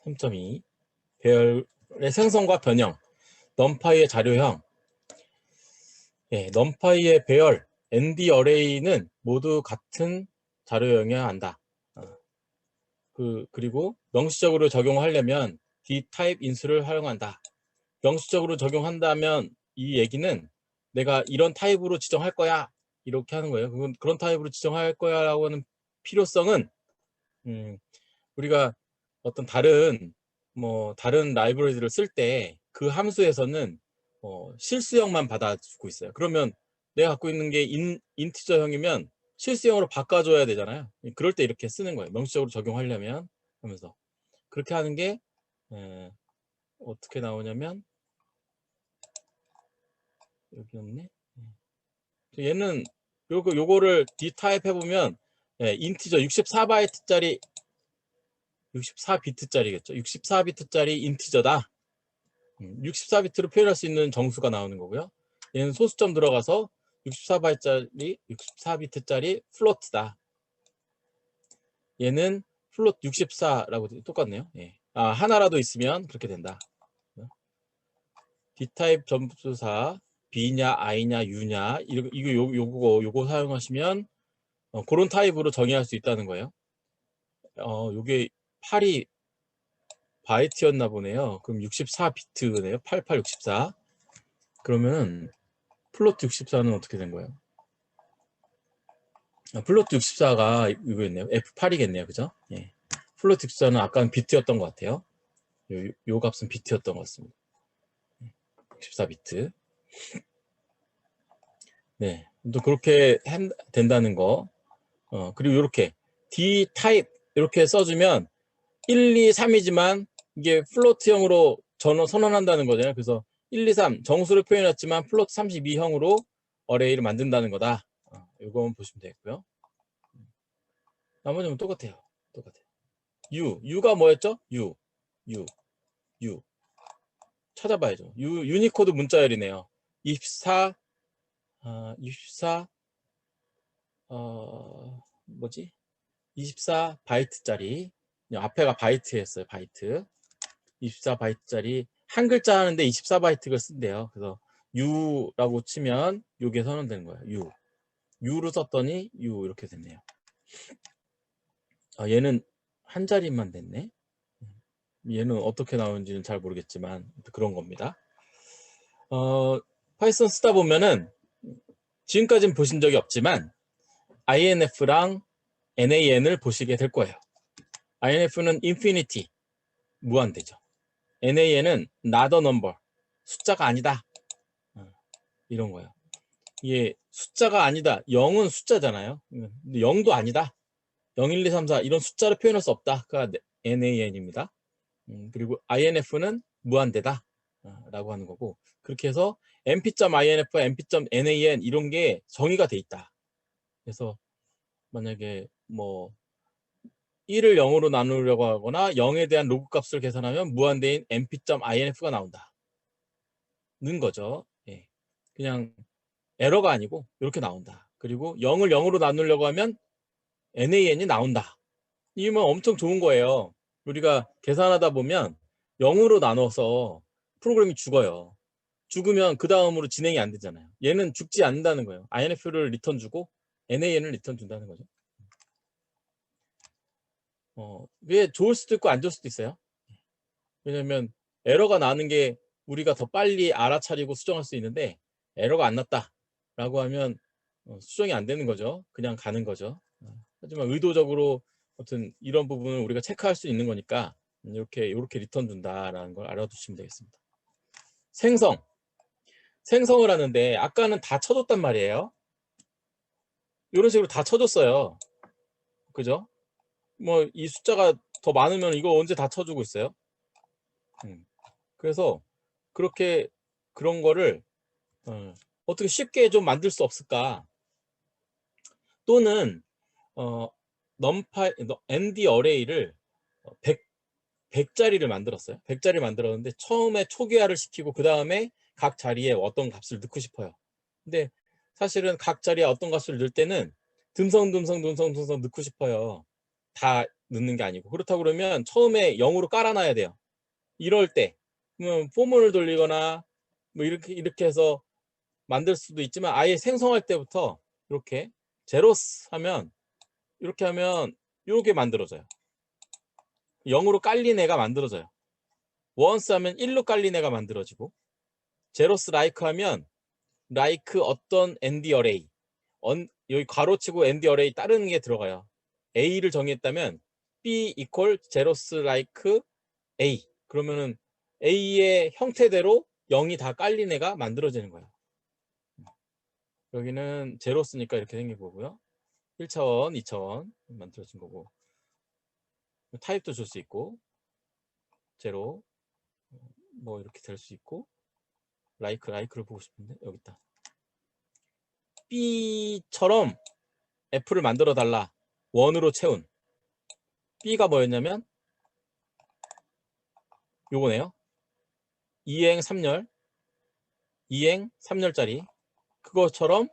3.2 배열의 생성과 변형, numpy의 자료형. 예, numpy의 배열, ND 어레이는 모두 같은 자료형이어야 한다. 그리고 명시적으로 적용하려면 dtype 인수를 활용한다. 명시적으로 적용한다면 이 얘기는 내가 이런 타입으로 지정할 거야 이렇게 하는 거예요. 그런 타입으로 지정할 거야 라고 하는 필요성은 우리가 어떤 다른 라이브러리를 쓸 때 그 함수에서는 실수형만 받아주고 있어요. 그러면 내가 갖고 있는 게 인티저형이면 실수형으로 바꿔줘야 되잖아요. 그럴 때 이렇게 쓰는 거예요. 명시적으로 적용하려면 하면서 그렇게 하는 게 어떻게 나오냐면 여기 없네. 얘는 요거를 dtype 해보면 인티저 64바이트짜리 64비트짜리겠죠. 64비트짜리 인티저다. 64비트로 표현할 수 있는 정수가 나오는 거고요. 얘는 소수점 들어가서 64비트짜리 플로트다. 얘는 플롯 64라고 똑같네요. 예. 하나라도 있으면 그렇게 된다. dtype 점수사 B냐 I냐 U냐 요거 사용하시면 그런 타입으로 정의할 수 있다는 거예요. 요게 8이 바이트였나 보네요. 그럼 64비트네요. 8864. 그러면 플롯 64는 어떻게 된 거예요? 플롯 64가 이거였네요. F8이겠네요. 그죠? 예. 플롯 64는 아까는 비트였던 것 같아요. 요 값은 비트였던 것 같습니다. 64비트. 네. 또 그렇게 된다는 거. 그리고 이렇게 dtype 이렇게 써주면 1, 2, 3이지만 이게 플로트형으로 선언한다는 거잖아요. 그래서 1, 2, 3 정수를 표현했지만 플로트 32형으로 어레이를 만든다는 거다. 이거 보시면 되겠고요. 나머지는 똑같아요. U가 뭐였죠? U 찾아봐야죠. 유니코드 문자열이네요. 24 뭐지? 24바이트짜리 앞에가 바이트였어요. 바이트 24바이트짜리 한 글자 하는데 24바이트를 쓴대요. 그래서 U라고 치면 요게 선언되는 거예요. U로 썼더니 U 이렇게 됐네요. 얘는 한 자리만 됐네. 얘는 어떻게 나오는지는 잘 모르겠지만 그런 겁니다. 파이썬 쓰다 보면은 지금까지는 보신 적이 없지만 INF랑 NAN을 보시게 될 거예요. INF는 infinity, 무한대죠. NAN은 not a number, 숫자가 아니다. 이런 거예요. 이게 숫자가 아니다. 0은 숫자잖아요. 0도 아니다. 0, 1, 2, 3, 4 이런 숫자로 표현할 수 없다. 그가 NAN입니다. 그리고 INF는 무한대다. 라고 하는 거고 그렇게 해서 np.inf, np.nan 이런 게 정의가 돼 있다. 그래서 만약에 뭐 1을 0으로 나누려고 하거나 0에 대한 로그 값을 계산하면 무한대인 np.inf가 나온다. 는 거죠. 예. 그냥 에러가 아니고 이렇게 나온다. 그리고 0을 0으로 나누려고 하면 nan이 나온다. 이면 엄청 좋은 거예요. 우리가 계산하다 보면 0으로 나눠서 프로그램이 죽어요. 죽으면 그 다음으로 진행이 안 되잖아요. 얘는 죽지 않는다는 거예요. INF를 리턴 주고 NAN을 리턴 준다는 거죠. 왜 좋을 수도 있고 안 좋을 수도 있어요. 왜냐면 에러가 나는 게 우리가 더 빨리 알아차리고 수정할 수 있는데 에러가 안 났다 라고 하면 수정이 안 되는 거죠. 그냥 가는 거죠. 하지만 의도적으로 아무튼 이런 부분을 우리가 체크할 수 있는 거니까 이렇게 리턴 준다라는 걸 알아두시면 되겠습니다. 생성을 하는데 아까는 다 쳐줬단 말이에요. 이런 식으로 다 쳐줬어요. 그죠? 뭐 이 숫자가 더 많으면 이거 언제 다 쳐주고 있어요. 그래서 그런 거를 어떻게 쉽게 좀 만들 수 없을까? 또는 ND 어레이를 100자리를 만들었어요. 100자리 만들었는데 처음에 초기화를 시키고 그 다음에 각 자리에 어떤 값을 넣고 싶어요. 근데 사실은 각 자리에 어떤 값을 넣을 때는 듬성 넣고 싶어요. 다 넣는 게 아니고, 그렇다고 그러면 처음에 0으로 깔아놔야 돼요. 이럴 때 그러면 포문을 돌리거나 뭐 이렇게 해서 만들 수도 있지만, 아예 생성할 때부터 이렇게 제로스 하면, 이렇게 하면 이렇게 만들어져요. 0으로 깔린 애가 만들어져요. 원스 하면 1로 깔린 애가 만들어지고, 제로스 라이크 하면 라이크 어떤 ND 어레이, 여기 괄호치고 ND 어레이 다른 게 들어가요. A를 정했다면 B equal 제로스 라이크 A, 그러면은 A의 형태대로 0이 다 깔린 애가 만들어지는 거예요. 여기는 제로스니까 이렇게 생긴 거고요. 1차원, 2차원 만들어진 거고, 타입도 줄 수 있고, 제로 뭐 이렇게 될 수 있고, 라이크를 보고 싶은데 여기 있다. B처럼 F를 만들어 달라. 원으로 채운 B가 뭐였냐면 요거네요. 2행 3열, 2행 3열짜리 그것처럼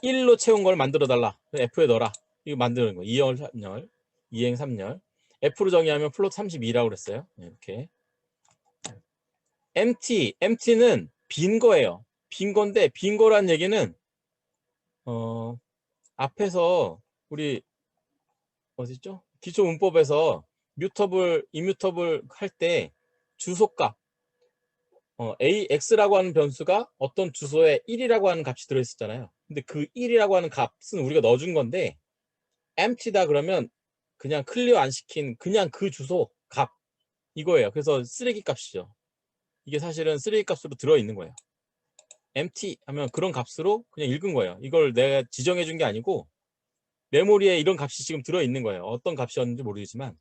1로 채운 걸 만들어 달라. F에 넣어라. 이거 만드는 거. 2열 3열, 2행 3열. F로 정의하면 플롯 32라고 그랬어요. 이렇게. empty는 빈 거예요. 빈 건데, 빈 거란 얘기는 앞에서 우리 어디죠? 기초 문법에서 뮤터블, 이뮤터블 할 때 주소값, AX라고 하는 변수가 어떤 주소에 1이라고 하는 값이 들어있었잖아요. 근데 그 1이라고 하는 값은 우리가 넣어준 건데, empty다 그러면 그냥 클리어 안 시킨 그냥 그 주소 값, 이거예요. 그래서 쓰레기 값이죠. 이게 사실은 쓰레기 값으로 들어있는 거예요. empty 하면 그런 값으로 그냥 읽은 거예요. 이걸 내가 지정해 준 게 아니고 메모리에 이런 값이 지금 들어있는 거예요. 어떤 값이었는지 모르겠지만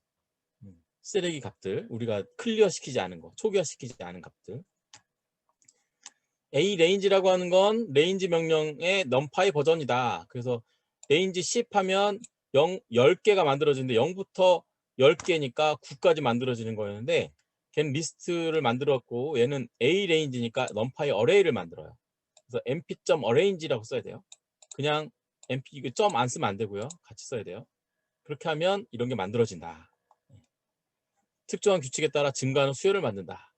쓰레기 값들, 우리가 클리어 시키지 않은 거, 초기화 시키지 않은 값들. A range라고 하는 건 range 명령의 numpy 버전이다. 그래서 range 10 하면 10개가 만들어지는데 0부터 10개니까 9까지 만들어지는 거였는데, 걔는 리스트를 만들었고 얘는 A range니까 numpy array를 만들어요. 그래서 mp.arrange라고 써야 돼요. 그냥 mp 이거 점 안 쓰면 안 되고요. 같이 써야 돼요. 그렇게 하면 이런 게 만들어진다. 특정한 규칙에 따라 증가하는 수열을 만든다.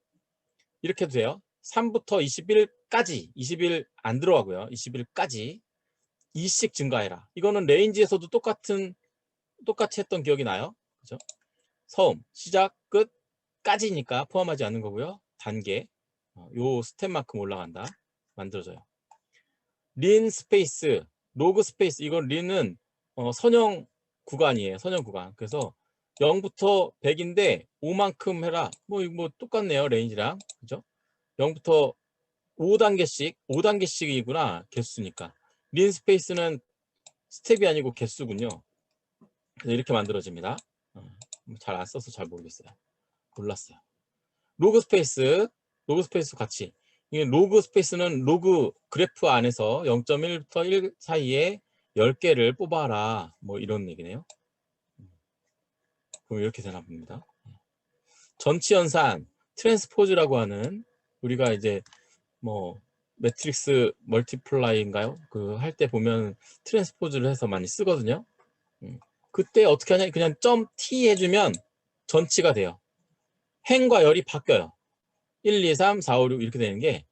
이렇게 해도 돼요. 3부터 21까지, 20일 안 들어가고요. 20일까지 2씩 증가해라. 이거는 레인지에서도 똑같이 했던 기억이 나요. 그죠? 처음, 시작, 끝까지니까 포함하지 않는 거고요. 단계, 요 스텝만큼 올라간다. 만들어져요. 린 스페이스, 로그 스페이스, 이건 린은 선형 구간이에요. 선형 구간. 그래서 0부터 100인데 5만큼 해라. 뭐 똑같네요. 레인지랑. 그죠? 0부터 5단계씩이구나. 개수니까. 린 스페이스는 스텝이 아니고 개수군요. 그래서 이렇게 만들어집니다. 잘 안 써서 잘 모르겠어요. 몰랐어요. 로그 스페이스 같이. 이게 로그 스페이스는 로그 그래프 안에서 0.1부터 1 사이에 10개를 뽑아라. 뭐 이런 얘기네요. 그럼 이렇게 되나 봅니다. 전치 연산, 트랜스포즈라고 하는, 우리가 이제 뭐 매트릭스 멀티플라이인가요? 그 할 때 보면 트랜스포즈를 해서 많이 쓰거든요. 그때 어떻게 하냐? 그냥 점 T 해주면 전치가 돼요. 행과 열이 바뀌어요. 1, 2, 3, 4, 5, 6 이렇게 되는 게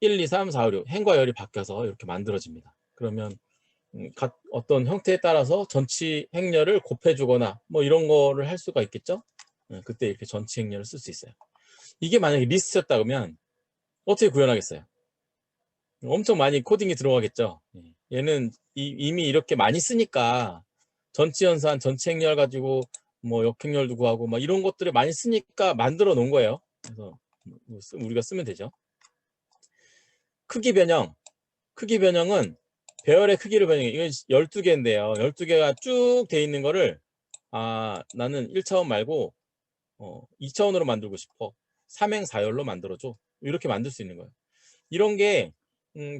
1, 2, 3, 4, 5, 6 행과 열이 바뀌어서 이렇게 만들어집니다. 그러면 어떤 형태에 따라서 전치 행렬을 곱해주거나 뭐 이런 거를 할 수가 있겠죠. 그때 이렇게 전치 행렬을 쓸 수 있어요. 이게 만약에 리스트였다 그러면 어떻게 구현하겠어요? 엄청 많이 코딩이 들어가겠죠. 얘는 이미 이렇게 많이 쓰니까 전치 연산, 전치 행렬 가지고 뭐 역행렬도 구하고 막 이런 것들을 많이 쓰니까 만들어 놓은 거예요. 그래서 우리가 쓰면 되죠. 크기 변형은 배열의 크기를 변형해. 이건 12개인데요. 12개가 쭉 돼 있는 거를 나는 1차원 말고 2차원으로 만들고 싶어. 3행 4열로 만들어줘. 이렇게 만들 수 있는 거예요. 이런 게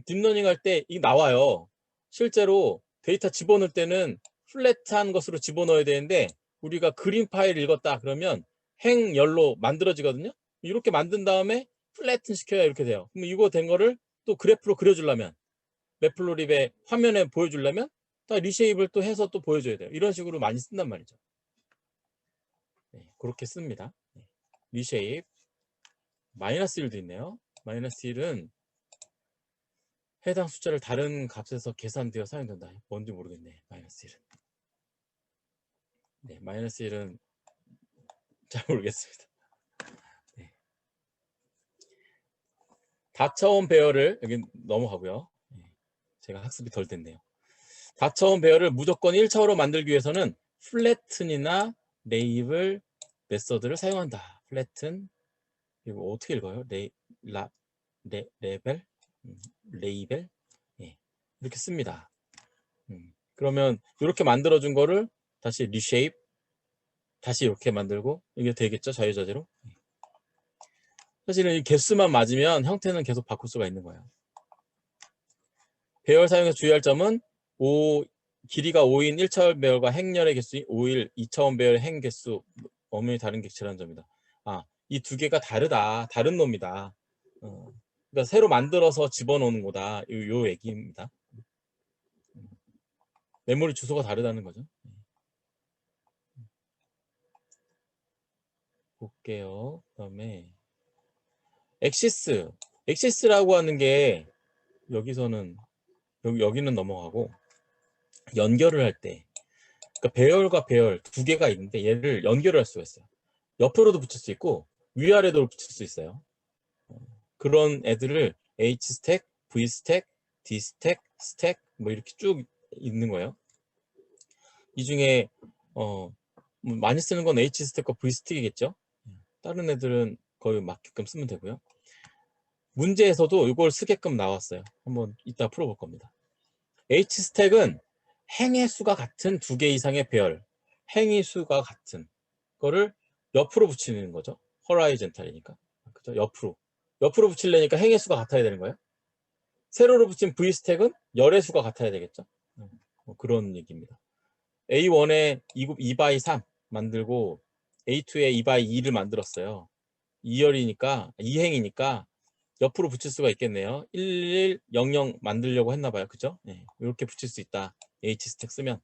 딥러닝 할 때 나와요. 실제로 데이터 집어넣을 때는 플랫한 것으로 집어넣어야 되는데 우리가 그림 파일 읽었다 그러면 행열로 만들어지거든요. 이렇게 만든 다음에 플랫은 시켜야 이렇게 돼요. 그럼 이거 된 거를 또 그래프로 그려주려면, 매플로립의 화면에 보여주려면 다 리쉐입을 또 해서 또 보여줘야 돼요. 이런 식으로 많이 쓴단 말이죠. 네, 그렇게 씁니다. 네. 리쉐입 마이너스 1도 있네요. 마이너스 1은 해당 숫자를 다른 값에서 계산되어 사용된다. 뭔지 모르겠네. 마이너스 1은. 네, 마이너스 1은 잘 모르겠습니다. 네. 다차원 배열을 여기 넘어가고요. 네, 제가 학습이 덜 됐네요. 다차원 배열을 무조건 1차원으로 만들기 위해서는 플래튼이나 레이블 메서드를 사용한다. 플래튼, 이거 어떻게 읽어요? 레벨? 레이벨? 예, 이렇게 씁니다. 그러면 이렇게 만들어준 거를 다시 리쉐입, 다시 이렇게 만들고 이게 되겠죠? 자유자재로. 사실은 이 개수만 맞으면 형태는 계속 바꿀 수가 있는 거예요. 배열 사용에서 주의할 점은 길이가 5인 1차원 배열과 행렬의 개수인 5일 2차원 배열의 행 개수 엄연히 다른 객체라는 점이다. 이 두 개가 다르다. 다른 놈이다. 그러니까 새로 만들어서 집어넣는 거다. 요 얘기입니다. 메모리 주소가 다르다는 거죠. 볼게요. 그다음에 엑시스라고 하는 게 여기서는 여기는 넘어가고 연결을 할 때 그러니까 배열과 배열 두 개가 있는데 얘를 연결을 할 수가 있어요. 옆으로도 붙일 수 있고 위아래도 붙일 수 있어요. 그런 애들을 H스택, V스택, D스택, 스택 뭐 이렇게 쭉 있는 거예요. 이 중에 많이 쓰는 건 H스택과 V스택이겠죠. 다른 애들은 거의 맞게끔 쓰면 되고요. 문제에서도 이걸 쓰게끔 나왔어요. 한번 이따 풀어볼 겁니다. H스택은 행의 수가 같은 두 개 이상의 배열, 행의 수가 같은 거를 옆으로 붙이는 거죠. 호라이젠탈이니까. 그죠? 옆으로 붙이려니까 행의 수가 같아야 되는 거예요. 세로로 붙인 V스택은 열의 수가 같아야 되겠죠. 뭐 그런 얘기입니다. A1에 2by 3 만들고 A2에 2by 2를 만들었어요. 2열이니까 2행이니까 옆으로 붙일 수가 있겠네요. 1100 만들려고 했나 봐요. 그죠? 네, 이렇게 붙일 수 있다. H스택 쓰면.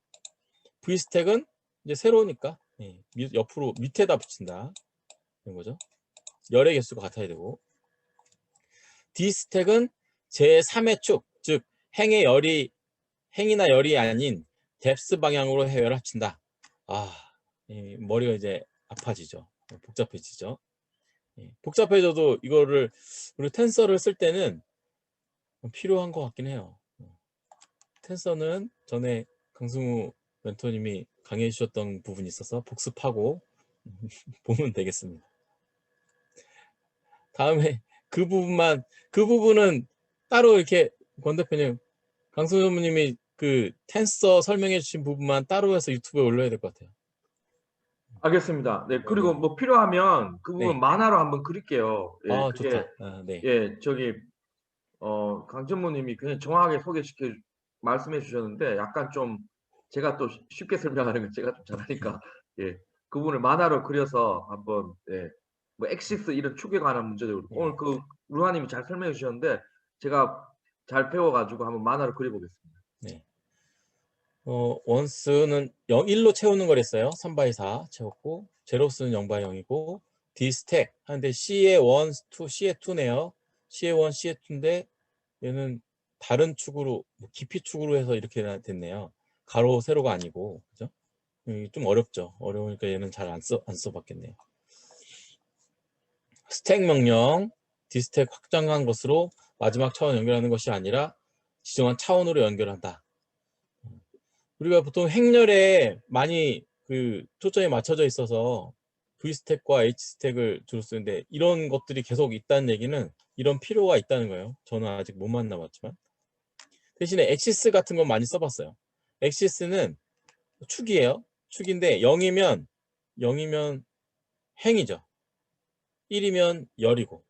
V스택은 이제 세로니까 네, 옆으로 밑에다 붙인다. 이런 거죠. 열의 개수가 같아야 되고. D스택은 제3의 축, 즉 행이나 열이 아닌 뎁스 방향으로 해열을 합친다. 머리가 이제 아파지죠. 복잡해지죠. 복잡해져도 이거를 우리 텐서를 쓸 때는 필요한 것 같긴 해요. 텐서는 전에 강승우 멘토님이 강의해 주셨던 부분이 있어서 복습하고 보면 되겠습니다. 다음에 그 부분은 따로 이렇게 권 대표님, 강승우 전무님이 그 텐서 설명해 주신 부분만 따로 해서 유튜브에 올려야 될 것 같아요. 알겠습니다. 네, 그리고 네. 뭐 필요하면 그 부분 네. 만화로 한번 그릴게요. 예, 그게 좋다. 네. 저기 강전무님이 굉장히 정확하게 말씀해 주셨는데 약간 좀 제가 또 쉽게 설명하는 건 제가 좀 잘하니까 예, 그 부분을 만화로 그려서 한번 뭐 엑시스 이런 축에 관한 문제도 그렇고 오늘 그 루하님이 잘 설명해 주셨는데 제가 잘 배워가지고 한번 만화로 그려보겠습니다. 네. 원스는 1로 채우는 거랬어요. 3by 4 채웠고 제로스는 0by 0이고 D스택 하는데 C의 1, 2, C의 2네요. C의 1, C의 2인데 얘는 다른 축으로 깊이 축으로 해서 이렇게 됐네요. 가로 세로가 아니고 그죠? 좀 어렵죠. 어려우니까 얘는 잘 안 써봤겠네요. 스택 명령 D스택 확장한 것으로 마지막 차원 연결하는 것이 아니라 지정한 차원으로 연결한다. 우리가 보통 행렬에 많이 그 초점이 맞춰져 있어서 V스택과 H스택을 주로 쓰는데 이런 것들이 계속 있다는 얘기는 이런 필요가 있다는 거예요. 저는 아직 못 만나봤지만 대신에 엑시스 같은 건 많이 써봤어요. 엑시스는 축이에요. 축인데 0이면 행이죠. 1이면 열이고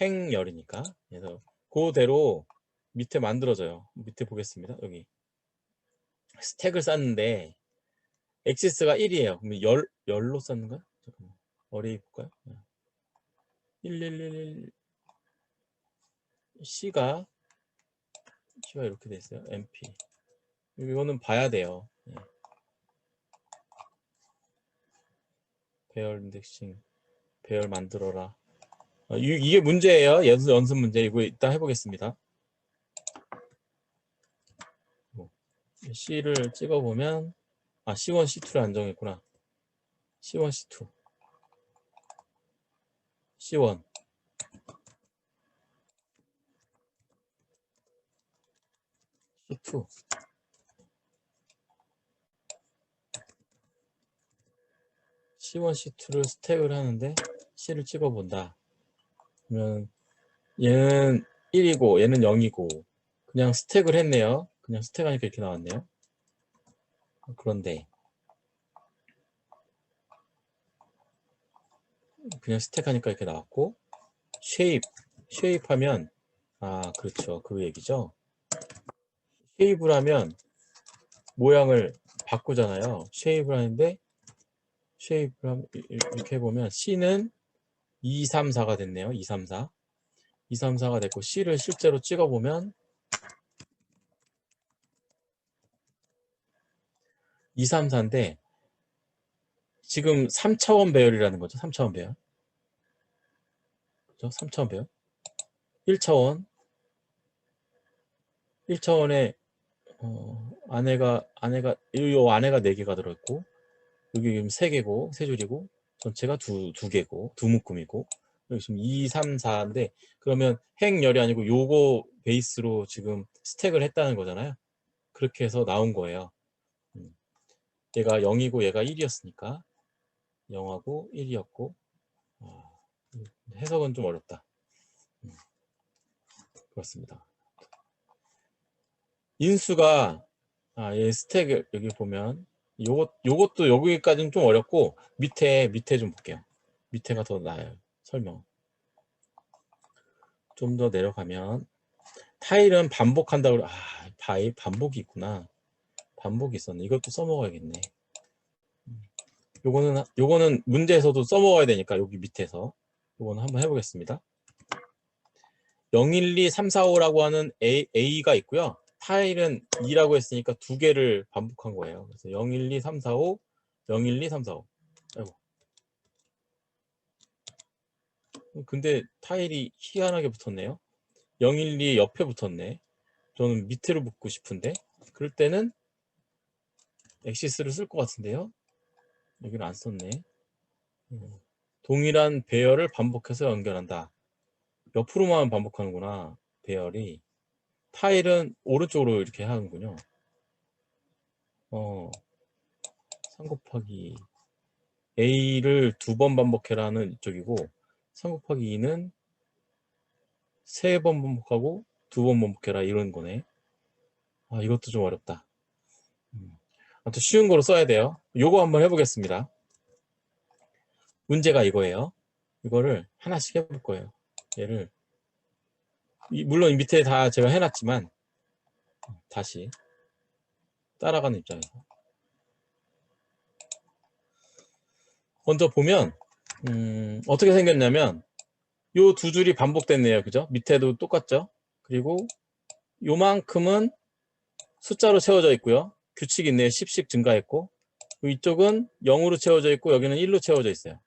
행열이니까 그래서 그대로 밑에 만들어져요. 밑에 보겠습니다. 여기 스택을 쌓는데 엑시스가 1이에요. 그럼 열로 쌓는가? 잠깐만. 어리 볼까요? 1111 C가 이렇게 돼 있어요. MP 이거는 봐야 돼요. 예. 배열 인덱싱, 배열 만들어라. 이게 문제예요. 연습 문제. 이거 이따 해보겠습니다. C를 찍어보면 C1, C2를 안 정했구나. C1, C2, C1, C2. C1, C2를 스택을 하는데 C를 찍어본다. 그러면 얘는 1이고 얘는 0이고 그냥 스택을 했네요. 그냥 스택하니까 이렇게 나왔네요. 그런데 그냥 스택하니까 이렇게 나왔고 쉐입 하면 그렇죠. 그 얘기죠. 쉐입을 하면 모양을 바꾸잖아요. 쉐입을 하는데 쉐입을 하면 이렇게 해보면 C는 2, 3, 4가 됐네요. 2, 3, 4. 2, 3, 4가 됐고 C를 실제로 찍어보면 2, 3, 4인데 지금 3차원 배열이라는 거죠. 3차원 배열. 그죠? 3차원 배열. 1차원. 1차원에 안에가 요 안에가 4개가 들어있고 여기 지금 3개고 3줄이고 전체가 두 개고 두 묶음이고 여기 지금 2, 3, 4인데 그러면 행열이 아니고 요거 베이스로 지금 스택을 했다는 거잖아요. 그렇게 해서 나온 거예요. 얘가 0이고 얘가 1이었으니까 0하고 1이었고 해석은 좀 어렵다. 그렇습니다. 인수가 얘 스택을 여기 보면 요것도 여기까지는 좀 어렵고 밑에 좀 볼게요. 밑에가 더 나아요. 설명. 좀 더 내려가면 타일은 반복한다고 반복이 있구나. 반복이 있었네. 이것도 써먹어야겠네. 요거는 문제에서도 써먹어야 되니까 여기 밑에서 요거는 한번 해보겠습니다. 0, 1, 2, 3, 4, 5라고 하는 A가 있고요. 타일은 2라고 했으니까 2개를 반복한 거예요. 그래서 0, 1, 2, 3, 4, 5, 0, 1, 2, 3, 4, 5. 아이고. 근데 타일이 희한하게 붙었네요. 0, 1, 2 옆에 붙었네. 저는 밑으로 붙고 싶은데 그럴 때는 엑시스를 쓸 것 같은데요. 여기는 안 썼네. 동일한 배열을 반복해서 연결한다. 옆으로만 반복하는구나. 배열이. 타일은 오른쪽으로 이렇게 하는군요. 3 곱하기 A를 2번 반복해라는 이쪽이고 3 곱하기 2는 3번 반복하고 2번 반복해라 이런 거네. 이것도 좀 어렵다. 아무튼 쉬운 거로 써야 돼요. 요거 한번 해보겠습니다. 문제가 이거예요. 이거를 하나씩 해볼 거예요. 얘를 물론 밑에 다 제가 해놨지만 다시 따라가는 입장에서 먼저 보면 어떻게 생겼냐면 요 2줄이 반복됐네요. 그죠? 밑에도 똑같죠? 그리고 요만큼은 숫자로 채워져 있고요. 규칙이 있네요. 10씩 증가했고 이쪽은 0으로 채워져 있고 여기는 1로 채워져 있어요.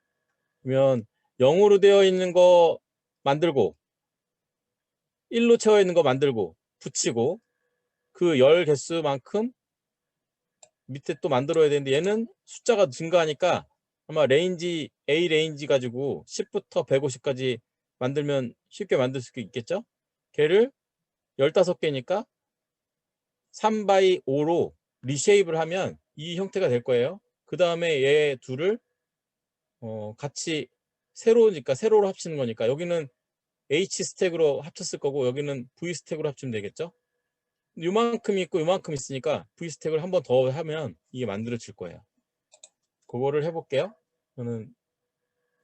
그러면 0으로 되어 있는 거 만들고 1로 채워 있는 거 만들고 붙이고 그 열 개수만큼 밑에 또 만들어야 되는데 얘는 숫자가 증가하니까 아마 레인지 A 레인지 가지고 10부터 150까지 만들면 쉽게 만들 수 있겠죠? 걔를 15개니까 3x5로 리쉐입을 하면 이 형태가 될 거예요. 그 다음에 얘 둘을 같이 세로로 합치는 거니까 여기는 H 스택으로 합쳤을 거고 여기는 V 스택으로 합치면 되겠죠? 요만큼 있고 요만큼 있으니까 V 스택을 한 번 더 하면 이게 만들어질 거예요. 그거를 해볼게요. 저는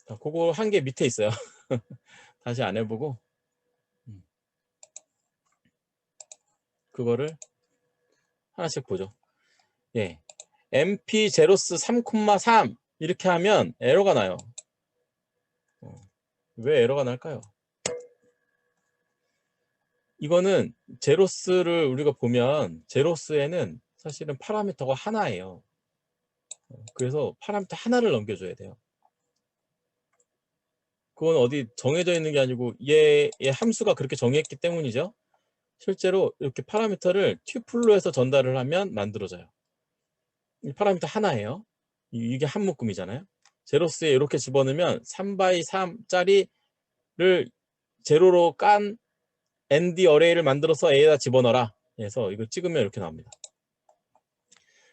그거 한 개 밑에 있어요. 다시 안 해보고 그거를 하나씩 보죠. 예, MP 제로스 3,3 이렇게 하면 에러가 나요. 왜 에러가 날까요? 이거는 제로스를 우리가 보면 제로스에는 사실은 파라미터가 하나예요. 그래서 파라미터 하나를 넘겨줘야 돼요. 그건 어디 정해져 있는 게 아니고 얘의 함수가 그렇게 정했기 때문이죠. 실제로 이렇게 파라미터를 튜플로 해서 전달을 하면 만들어져요. 이 파라미터 하나예요. 이게 한 묶음이잖아요. 제로스에 이렇게 집어넣으면 3x3짜리를 제로로 깐 ND 어레이를 만들어서 A에다 집어넣어라. 그래서 이거 찍으면 이렇게 나옵니다.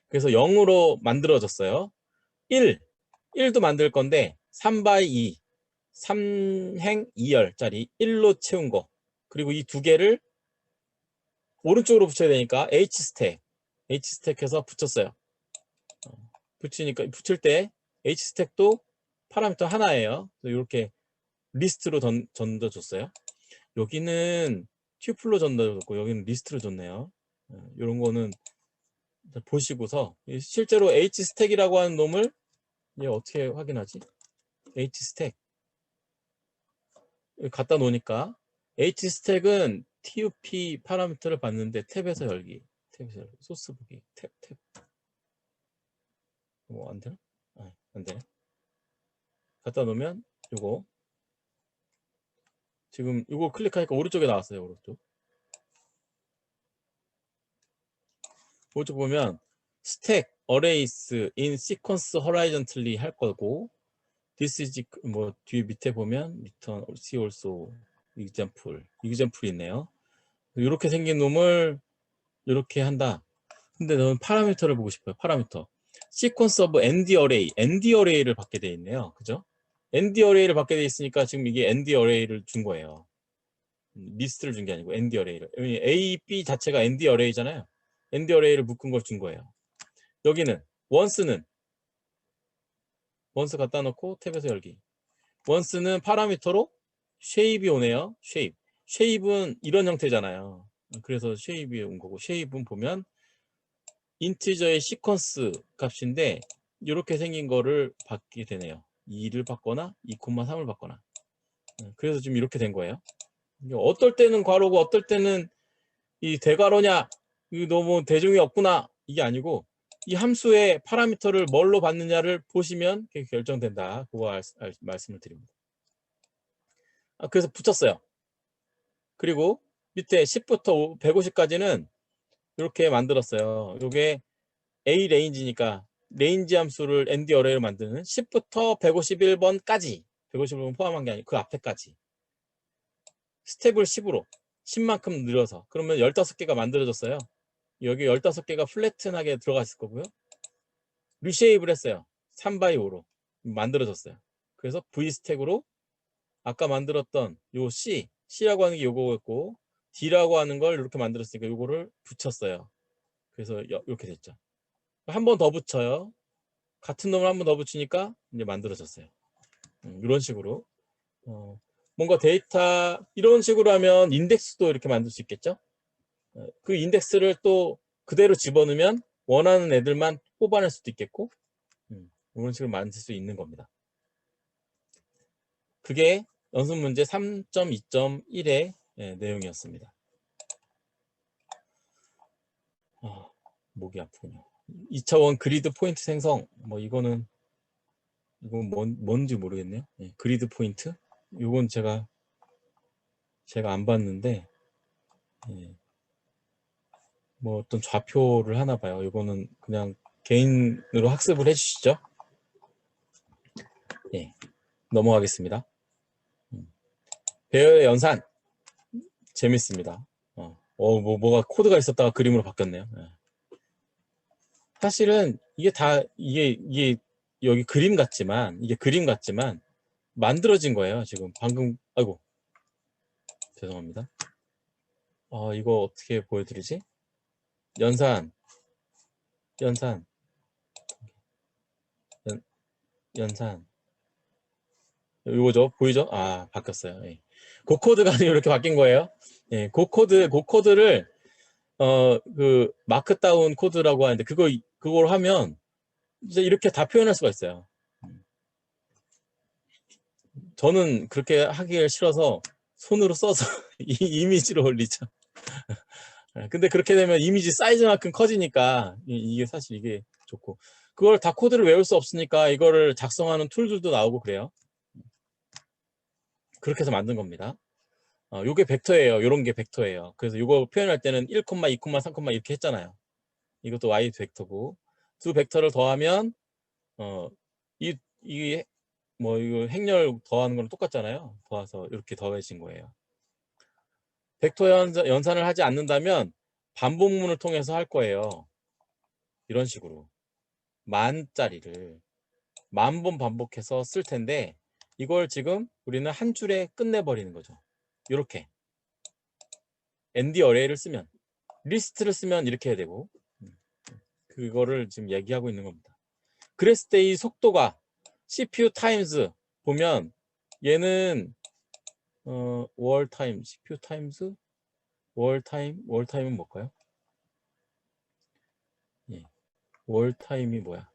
그래서 0으로 만들어졌어요. 1도 만들 건데 3x2 3행 2열짜리 1로 채운 거. 그리고 이 두 개를 오른쪽으로 붙여야 되니까 H스택해서 붙였어요. 붙일 때 H스택도 파라미터 하나예요. 이렇게 리스트로 던져줬어요. 여기는 튜플로 던져줬고 여기는 리스트로 줬네요. 이런 거는 보시고서 실제로 H스택이라고 하는 놈을 어떻게 확인하지? H스택 갖다 놓으니까 H스택은 TUP 파라미터를 봤는데 탭에서 열기, 소스 보기, 탭. 뭐 안 되나? 안 되네. 갖다 놓으면 요거 지금 이거 클릭하니까 오른쪽에 나왔어요. 오른쪽 보면 스택 어레이스 in sequence horizontally 할 거고 this is 뭐 뒤에 밑에 보면 return see also example이 있네요. 이렇게 생긴 놈을 이렇게 한다. 근데 너는 파라미터를 보고 싶어요. 파라미터 sequence of ND array를 받게 돼 있네요. 그죠? ND array를 받게 돼 있으니까 지금 이게 ND array를 준 거예요. 리스트를 준 게 아니고 ND array를. A, B 자체가 ND array잖아요. ND array를 묶은 걸 준 거예요. 여기는 once는 once 갖다 놓고 탭에서 열기. once는 파라미터로 shape이 오네요. shape은 이런 형태잖아요. 그래서 shape이 온 거고 shape은 보면 인티저의 시퀀스 값인데 이렇게 생긴 거를 받게 되네요. 2를 받거나 2,3을 받거나. 그래서 지금 이렇게 된 거예요. 어떨 때는 괄호고 어떨 때는 이 대괄호냐, 이거 너무 대중이 없구나, 이게 아니고 이 함수의 파라미터를 뭘로 받느냐를 보시면 결정된다. 그거 말씀을 드립니다. 그래서 붙였어요. 그리고 밑에 10부터 150까지는 이렇게 만들었어요. 이게 A 레인지니까 레인지 함수를 ND 어레이로 만드는 10부터 151번까지 151번 포함한 게 아니고 그 앞에까지 스텝을 10으로 10만큼 늘려서 그러면 15개가 만들어졌어요. 여기 15개가 플래튼하게 들어가 있을 거고요. 리쉐입을 했어요. 3x5로 만들어졌어요. 그래서 V스택으로 아까 만들었던 요 C라고 하는 게 요거였고 D라고 하는 걸 이렇게 만들었으니까 요거를 붙였어요. 그래서 이렇게 됐죠. 한 번 더 붙여요. 같은 놈을 한 번 더 붙이니까 이제 만들어졌어요. 이런 식으로 뭔가 데이터 이런 식으로 하면 인덱스도 이렇게 만들 수 있겠죠. 그 인덱스를 또 그대로 집어넣으면 원하는 애들만 뽑아낼 수도 있겠고 이런 식으로 만들 수 있는 겁니다. 그게 연습 문제 3.2.1의 내용이었습니다. 목이 아프군요. 2차원 그리드 포인트 생성 이건 뭔지 모르겠네요. 그리드 포인트 이건 제가 안 봤는데 뭐 어떤 좌표를 하나 봐요. 이거는 그냥 개인으로 학습을 해주시죠. 넘어가겠습니다. 배열의 연산 재밌습니다. 뭐가 코드가 있었다가 그림으로 바뀌었네요. 사실은 이게 여기 그림 같지만 만들어진 거예요. 지금 방금 아이고 죄송합니다. 이거 어떻게 보여드리지? 연산 이거죠. 보이죠? 바뀌었어요. 그 코드가 이렇게 바뀐 거예요. 그 코드를 그 마크다운 코드라고 하는데 그걸 하면 이제 이렇게 다 표현할 수가 있어요. 저는 그렇게 하기 싫어서 손으로 써서 이미지로 올리죠. 근데 그렇게 되면 이미지 사이즈만큼 커지니까 이게 사실 이게 좋고, 그걸 다 코드를 외울 수 없으니까 이거를 작성하는 툴들도 나오고 그래요. 그렇게 해서 만든 겁니다. 요게 벡터예요. 요런 게 벡터예요. 그래서 요거 표현할 때는 1, 2, 3 이렇게 했잖아요. 이것도 y 벡터고, 두 벡터를 더하면 이게 뭐 이거 행렬 더하는 거랑 똑같잖아요. 더해서 이렇게 더해진 거예요. 벡터 연산을 하지 않는다면 반복문을 통해서 할 거예요. 이런 식으로 만짜리를 10,000번 반복해서 쓸 텐데, 이걸 지금 우리는 한 줄에 끝내버리는 거죠. 이렇게 ND 어레이를 쓰면, 리스트를 쓰면 이렇게 해야 되고, 그거를 지금 얘기하고 있는 겁니다. 그랬을 때 이 속도가 CPU 타임즈 보면 얘는 월 타임, CPU 타임즈 월 타임은 뭘까요? 예. 월 타임이 뭐야?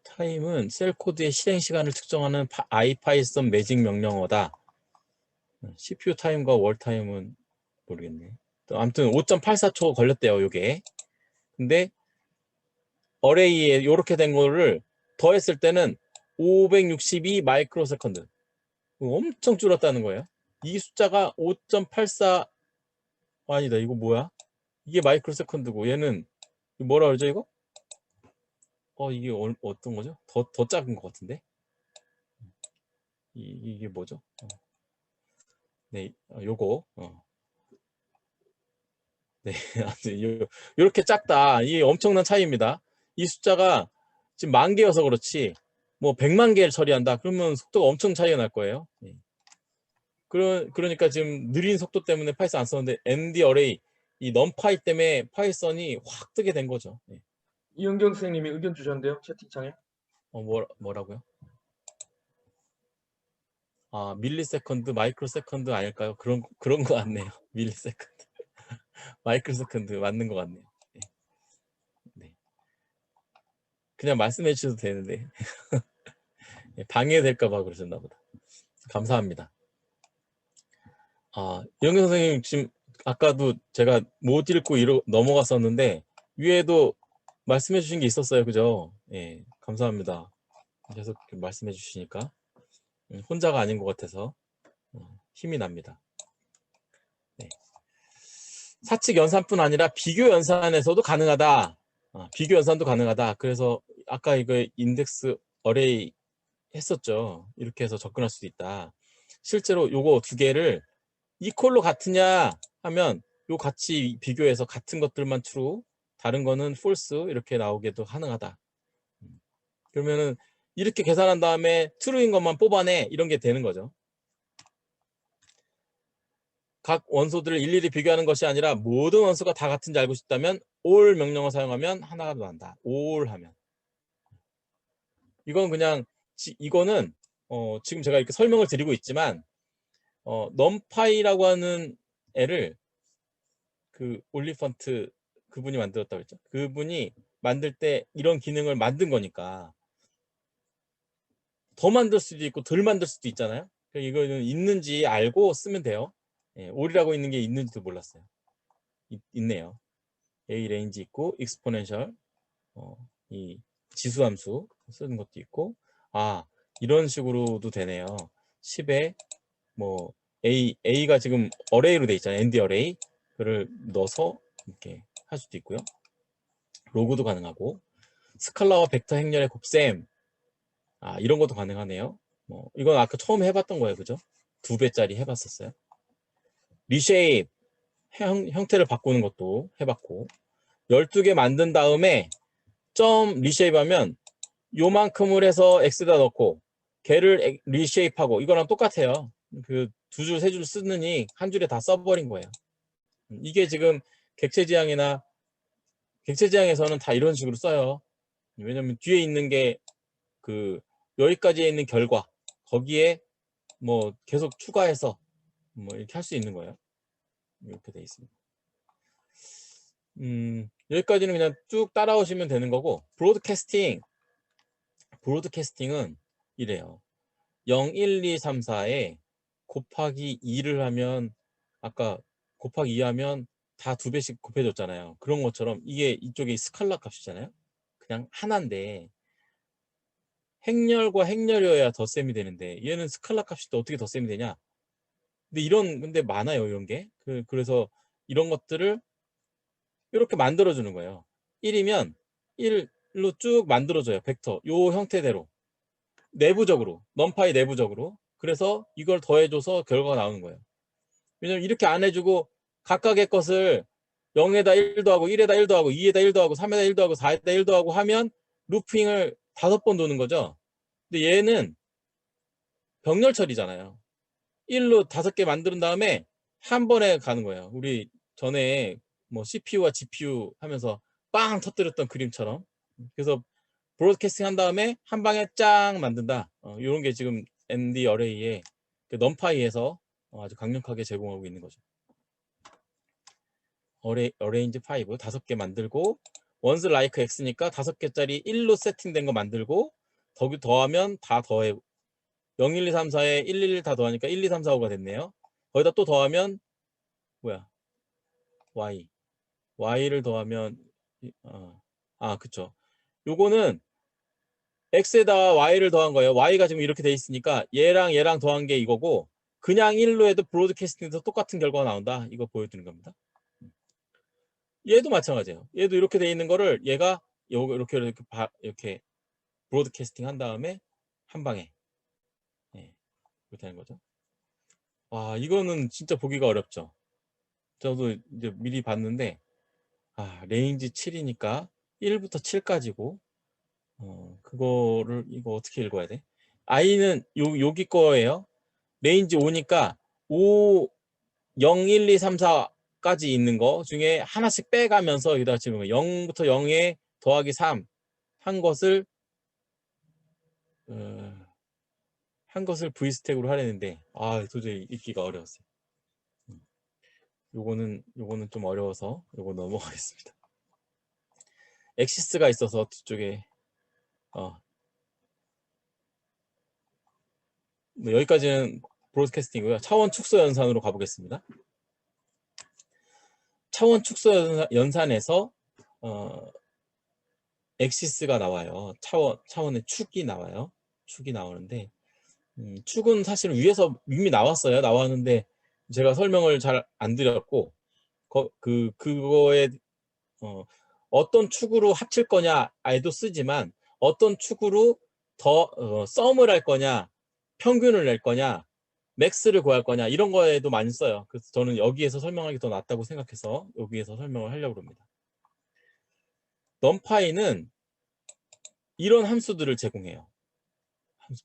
타임은 셀 코드의 실행 시간을 측정하는 아이파이썬 매직 명령어다. CPU 타임과 월 타임은 모르겠네. 아무튼 5.84초 걸렸대요, 요게. 근데 어레이에 이렇게 된 거를 더했을 때는 562 마이크로 세컨드. 엄청 줄었다는 거예요. 이 숫자가 5.84, 아니다, 이거 뭐야? 이게 마이크로 세컨드고, 얘는 뭐라 그러죠, 이거? 이게 어떤 거죠? 더 작은 것 같은데? 이게 뭐죠? 네, 요거. 네, 이렇게 작다. 이게 엄청난 차이입니다. 이 숫자가 지금 10,000개여서 그렇지, 뭐 100만 개를 처리한다. 그러면 속도가 엄청 차이가 날 거예요. 그러니까 지금 느린 속도 때문에 파이썬 안 썼는데, ND 어레이, 이 넘파이 때문에 파이썬이 확 뜨게 된 거죠. 이은경 선생님이 의견 주셨는데요, 채팅창에. 뭐라고요? 밀리세컨드, 마이크로 세컨드 아닐까요? 그런 거 같네요. 밀리세컨드, 마이크로 세컨드 맞는 것 같네요. 네. 그냥 말씀해 주셔도 되는데 방해될까 봐 그러셨나 보다. 감사합니다. 이영경 선생님, 지금 아까도 제가 못 읽고 넘어갔었는데 위에도 말씀해 주신 게 있었어요. 그죠? 예, 감사합니다. 계속 말씀해 주시니까 혼자가 아닌 것 같아서 힘이 납니다. 네. 사칙 연산뿐 아니라 비교 연산에서도 가능하다. 비교 연산도 가능하다. 그래서 아까 이거 인덱스 어레이 했었죠. 이렇게 해서 접근할 수도 있다. 실제로 요거 두 개를 이퀄로 같으냐 하면 요 같이 비교해서 같은 것들만 true, 다른 거는 false 이렇게 나오게도 가능하다. 그러면은 이렇게 계산한 다음에 true인 것만 뽑아내, 이런 게 되는 거죠. 각 원소들을 일일이 비교하는 것이 아니라 모든 원소가 다 같은지 알고 싶다면 all 명령어 사용하면 하나가 난다. all 하면. 이건 그냥 이거는 지금 제가 이렇게 설명을 드리고 있지만 numpy라고 하는 애를 그 올리펀트 그분이 만들었다고 했죠. 그분이 만들 때 이런 기능을 만든 거니까 더 만들 수도 있고 덜 만들 수도 있잖아요. 이거는 있는지 알고 쓰면 돼요. all이라고 있는 게 있는지도 몰랐어요. 있네요. A 레인지 있고 익스포넨셜, 이 지수함수 쓰는 것도 있고, 이런 식으로도 되네요. 10에 뭐 A가 지금 어레이로 돼 있잖아요. ND 어레이. 그를 넣어서 이렇게 할 수도 있고요. 로그도 가능하고, 스칼라와 벡터 행렬의 곱셈, 이런 것도 가능하네요. 이건 아까 처음 해봤던 거예요. 그죠? 2배짜리 해봤었어요. 리쉐입, 형태를 바꾸는 것도 해봤고, 12개 만든 다음에 점 리쉐입 하면 요만큼을 해서 x에다 넣고 걔를 리쉐입하고, 이거랑 똑같아요. 그 2줄 3줄 쓰느니 한 줄에 다 써버린 거예요. 이게 지금 객체지향에서는 다 이런 식으로 써요. 왜냐면 뒤에 있는 게 여기까지에 있는 결과, 거기에 뭐 계속 추가해서 뭐 이렇게 할 수 있는 거예요. 이렇게 돼 있습니다. 여기까지는 그냥 쭉 따라오시면 되는 거고, 브로드캐스팅은 이래요. 0, 1, 2, 3, 4에 곱하기 2를 하면 아까 곱하기 2 하면 다 2배씩 곱해줬잖아요. 그런 것처럼 이게 이쪽에 스칼라 값이잖아요. 그냥 하나인데 행렬과 행렬이어야 덧셈이 되는데 얘는 스칼라 값이 또 어떻게 덧셈이 되냐? 근데 많아요, 이런 게. 그래서 이런 것들을 이렇게 만들어주는 거예요. 1이면 1로 쭉 만들어줘요. 벡터. 요 형태대로. 내부적으로. 넘파이 내부적으로. 그래서 이걸 더해줘서 결과가 나오는 거예요. 왜냐면 이렇게 안 해주고 각각의 것을 0에다 1도 하고 1에다 1도 하고 2에다 1도 하고 3에다 1도 하고 4에다 1도 하고 하면 루핑을 5번 도는 거죠. 근데 얘는 병렬 처리잖아요. 1로 5개 만든 다음에 한 번에 가는 거예요. 우리 전에 뭐 CPU와 GPU 하면서 빵 터뜨렸던 그림처럼. 그래서 브로드캐스팅 한 다음에 한 방에 짱 만든다. 이런 게 지금 ND 어레이의 넘파이에서 아주 강력하게 제공하고 있는 거죠. 어레인지 5 5개 만들고 원스 라이크 X니까 5개짜리 1로 세팅된 거 만들고 더하면 다 더해 0, 1, 2, 3, 4에 1, 1, 1 다 더하니까 1, 2, 3, 4, 5가 됐네요. 거기다 또 더하면 뭐야? Y를 더하면 그쵸. 요거는 X에다가 Y를 더한 거예요. Y가 지금 이렇게 돼 있으니까 얘랑 더한 게 이거고 그냥 1로 해도 브로드캐스팅에서 똑같은 결과가 나온다. 이거 보여드리는 겁니다. 얘도 마찬가지예요. 얘도 이렇게 돼 있는 거를 얘가 이렇게 브로드캐스팅 한 다음에 한 방에 이렇게 하는 거죠. 이거는 진짜 보기가 어렵죠. 저도 이제 미리 봤는데 레인지 7이니까 1부터 7까지고 그거를 이거 어떻게 읽어야 돼? I는 여기 거예요. 레인지 5니까 5, 0, 1, 2, 3, 4까지 있는 거 중에 하나씩 빼가면서 여기다가 지금 0부터 0에 더하기 3 한 것을 V 스택으로 하려는데 도저히 읽기가 어려웠어요. 요거는 좀 어려워서 요거 넘어가겠습니다. 엑시스가 있어서 뒤쪽에 여기까지는 브로드캐스팅이고요. 차원 축소 연산으로 가보겠습니다. 차원 축소 연산에서 엑시스가 나와요. 차원의 축이 나와요. 축이 나오는데 축은 사실 위에서 이미 나왔는데 제가 설명을 잘 안 드렸고 그거에 어떤 축으로 합칠 거냐에도 쓰지만 어떤 축으로 더 썸을 할 거냐, 평균을 낼 거냐, 맥스를 구할 거냐 이런 거에도 많이 써요. 그래서 저는 여기에서 설명하기 더 낫다고 생각해서 여기에서 설명을 하려고 합니다. numpy는 이런 함수들을 제공해요.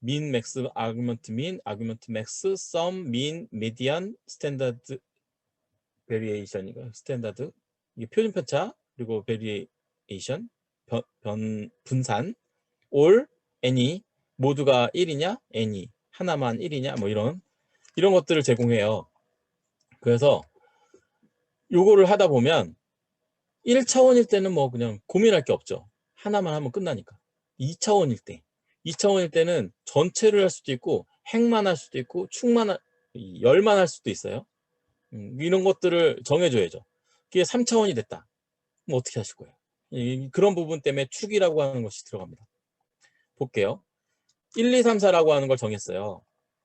min, max, argument min, argument max, sum, mean, median, standard variation이고 스탠다드 이게 표준 편차 그리고 variation 분산 all, any 모두가 1이냐 any 하나만 1이냐 뭐 이런 것들을 제공해요. 그래서 요거를 하다 보면 1차원일 때는 뭐 그냥 고민할 게 없죠. 하나만 하면 끝나니까. 2차원일 때는 전체를 할 수도 있고 행만 할 수도 있고 열만 할 수도 있어요. 이런 것들을 정해줘야죠. 그게 3차원이 됐다. 그럼 어떻게 하실 거예요? 그런 부분 때문에 축이라고 하는 것이 들어갑니다. 볼게요. 1, 2, 3, 4라고 하는 걸 정했어요.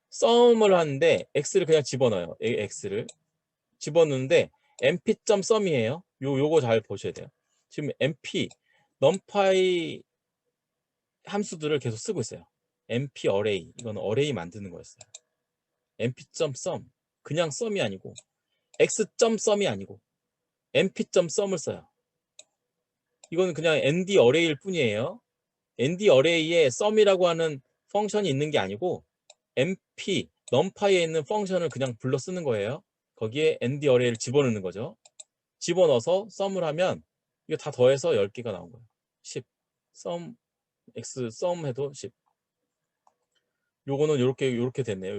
썸을 하는데 x를 그냥 집어넣어요. x를 집어넣는데 np.sum이에요. 요거 잘 보셔야 돼요. 지금 np numpy 함수들을 계속 쓰고 있어요. np array 이거는 array 만드는 거였어요. np.sum 그냥 sum이 아니고 x.sum이 아니고 np.sum을 써요. 이거는 그냥 ND 어레이일 뿐이에요. ND 어레이에 sum이라고 하는 펑션이 있는 게 아니고 NP, numpy에 있는 펑션을 그냥 불러 쓰는 거예요. 거기에 ND 어레이를 집어넣는 거죠. 집어넣어서 sum을 하면 이거 다 더해서 10개가 나온 거예요. 10. sum, x, sum 해도 10. 요거는 요렇게 됐네요.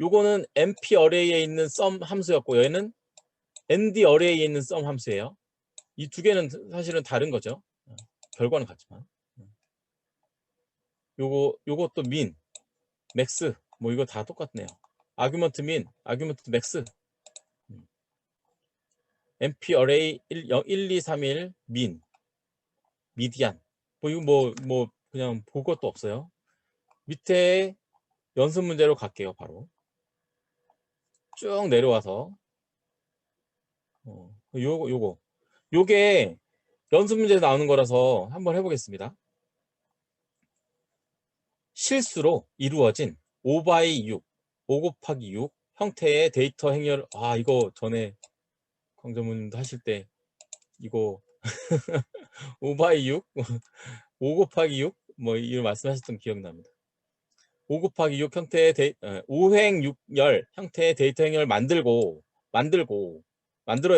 요거는 NP 어레이에 있는 sum 함수였고 얘는 ND 어레이에 있는 sum 함수예요. 이 두 개는 사실은 다른 거죠. 결과는 같지만. 요것도 min, max 뭐 이거 다 똑같네요. 아규먼트 min, 아규먼트 max MP 어레이 1, 2, 3, 1 민, 미디안. 뭐 이거 뭐 그냥 볼 것도 없어요. 밑에 연습 문제로 갈게요. 바로 쭉 내려와서 요게 연습 문제에 나오는 거라서 한번 해보겠습니다. 실수로 이루어진 5x6, 5 곱하기 6 형태의 데이터 행렬. 이거 전에 강전무님도 하실 때 이거 5x6, 5 곱하기 6 뭐 이런 말씀하셨던 기억이 납니다. 5 곱하기 6 형태의 5행 6열 형태의 데이터 행렬을 만들어야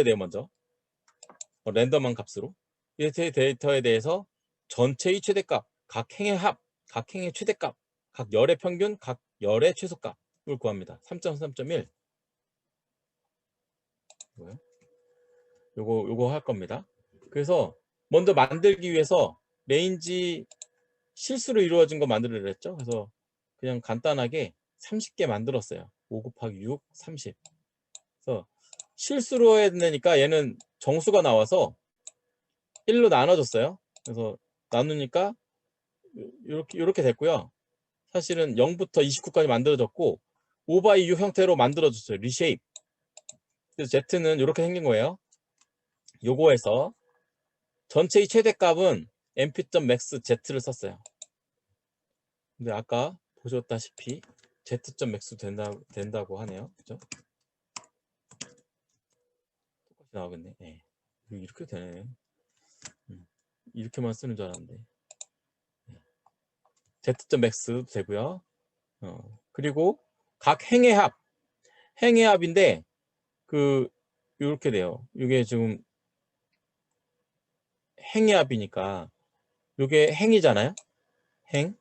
돼요. 먼저 랜덤한 값으로 이 데이터에 대해서 전체의 최대값, 각 행의 합, 각 행의 최대값, 각 열의 평균, 각 열의 최소값을 구합니다. 3.3.1 요거 할 겁니다. 그래서 먼저 만들기 위해서 레인지 실수로 이루어진 거 만들으려 했죠. 그래서 그냥 간단하게 30개 만들었어요. 5 곱하기 6, 30. 그래서 실수로 해야 되니까 얘는 정수가 나와서 1로 나눠줬어요. 그래서 나누니까 이렇게 됐고요. 사실은 0부터 29까지 만들어졌고 5x6 형태로 만들어졌어요. 리쉐입. 그래서 Z는 이렇게 생긴 거예요. 요거에서 전체의 최대값은 mp.max z를 썼어요. 근데 아까 보셨다시피 z.max 된다고 하네요. 그죠? 똑같이 나오겠네. 네. 이렇게 되네. 이렇게만 쓰는 줄 알았는데. z.max도 되고요. 그리고 각 행의 합. 행의 합인데 이렇게 돼요. 이게 지금 행의 합이니까 이게 행이잖아요. 행.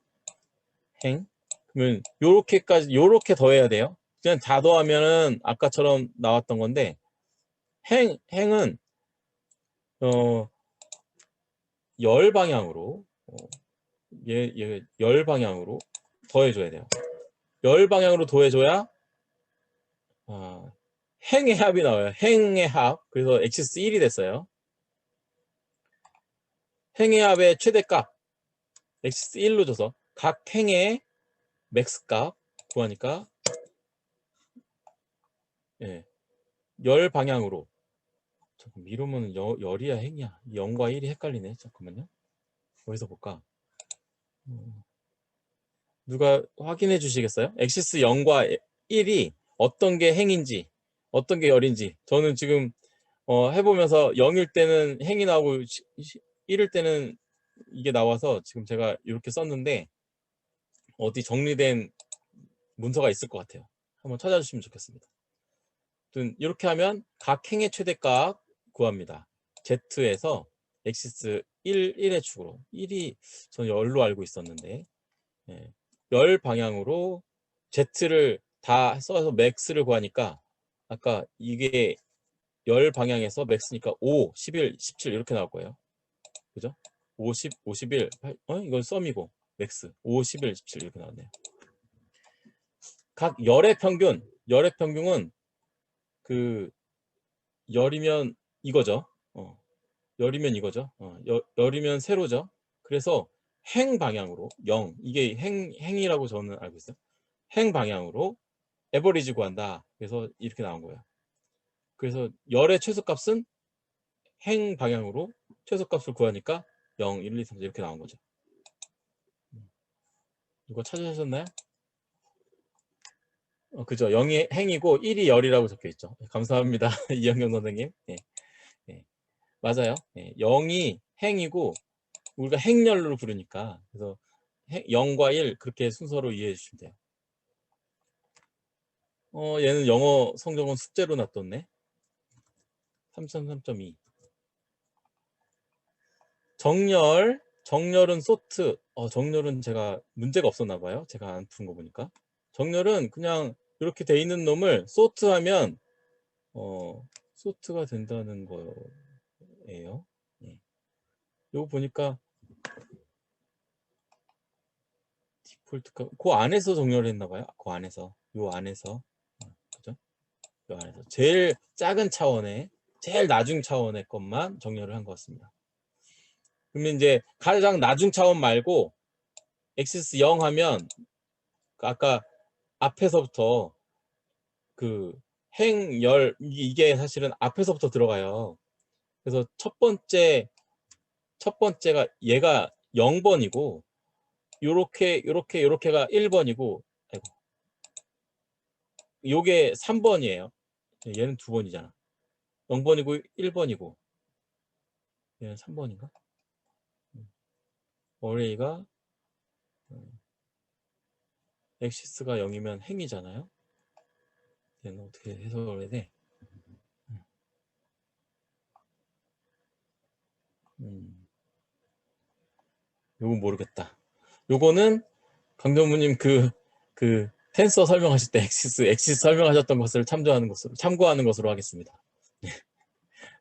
그러면 요렇게 더해야 돼요. 그냥 다 더하면은 아까처럼 나왔던 건데 행은 열 방향으로 열 방향으로 더해줘야 돼요. 열 방향으로 더해줘야 행의 합이 나와요. 행의 합. 그래서 엑시스 1이 됐어요. 행의 합의 최대값 엑시스 1로 줘서 각 행의 맥스 값 구하니까 열 방향으로. 잠깐 이러면 열이야 행이야. 0과 1이 헷갈리네. 잠깐만요. 어디서 볼까? 누가 확인해 주시겠어요? 엑시스 0과 1이 어떤 게 행인지 어떤 게 열인지. 저는 지금 해보면서 0일 때는 행이 나오고 1일 때는 이게 나와서 지금 제가 이렇게 썼는데 어디 정리된 문서가 있을 것 같아요. 한번 찾아주시면 좋겠습니다. 이렇게 하면 각 행의 최대값 구합니다. Z에서 엑시스 1의 축으로 1이 저는 열로 알고 있었는데 열 방향으로 Z를 다 써서 맥스를 구하니까 아까 이게 열 방향에서 맥스니까 5, 11, 17 이렇게 나올 거예요. 그죠? 50, 51, 8, 이건 썸이고 맥스 5, 11, 17 이렇게 나왔네요. 각 열의 평균은 열이면 이거죠. 열이면 이거죠. 열이면 세로죠. 그래서 행 방향으로 0, 이게 행이라고 저는 알고 있어요. 행 방향으로 에버리지 구한다. 그래서 이렇게 나온 거예요. 그래서 열의 최소값은 행 방향으로 최소값을 구하니까 0, 1, 2, 3, 4 이렇게 나온 거죠. 이거 찾으셨나요? 그죠. 0이 행이고 1이 열이라고 적혀 있죠. 감사합니다. 이영경 선생님. 맞아요. 0이 행이고 우리가 행열로 부르니까 그래서 0과 1 그렇게 순서로 이해해 주시면 돼요. 얘는 영어 성적은 숙제로 놔뒀네. 3.3.2. 정렬은 소트. 정렬은 제가 문제가 없었나 봐요. 제가 안 푼 거 보니까. 정렬은 그냥 이렇게 돼 있는 놈을 소트하면 소트가 된다는 거예요. 이거 보니까 디폴트가 그 안에서 정렬을 했나 봐요. 그 안에서. 요 안에서. 그죠? 요 안에서 제일 작은 차원의 제일 나중 차원의 것만 정렬을 한 것 같습니다. 그러면 이제 가장 나중 차원 말고 엑시스 0 하면 아까 앞에서부터 그 행열 이게 사실은 앞에서부터 들어가요. 그래서 첫 번째가 얘가 0번이고 요렇게가 1번이고 요게 3번이에요. 얘는 2번이잖아. 0번이고 1번이고 얘는 3번인가? 어레이가 엑시스가 0이면 행이잖아요. 얘는 어떻게 해석을 해야 돼? 요건 모르겠다. 요거는 강정무님 그 텐서 설명하실 때 엑시스 설명하셨던 것을 참고하는 것으로 하겠습니다.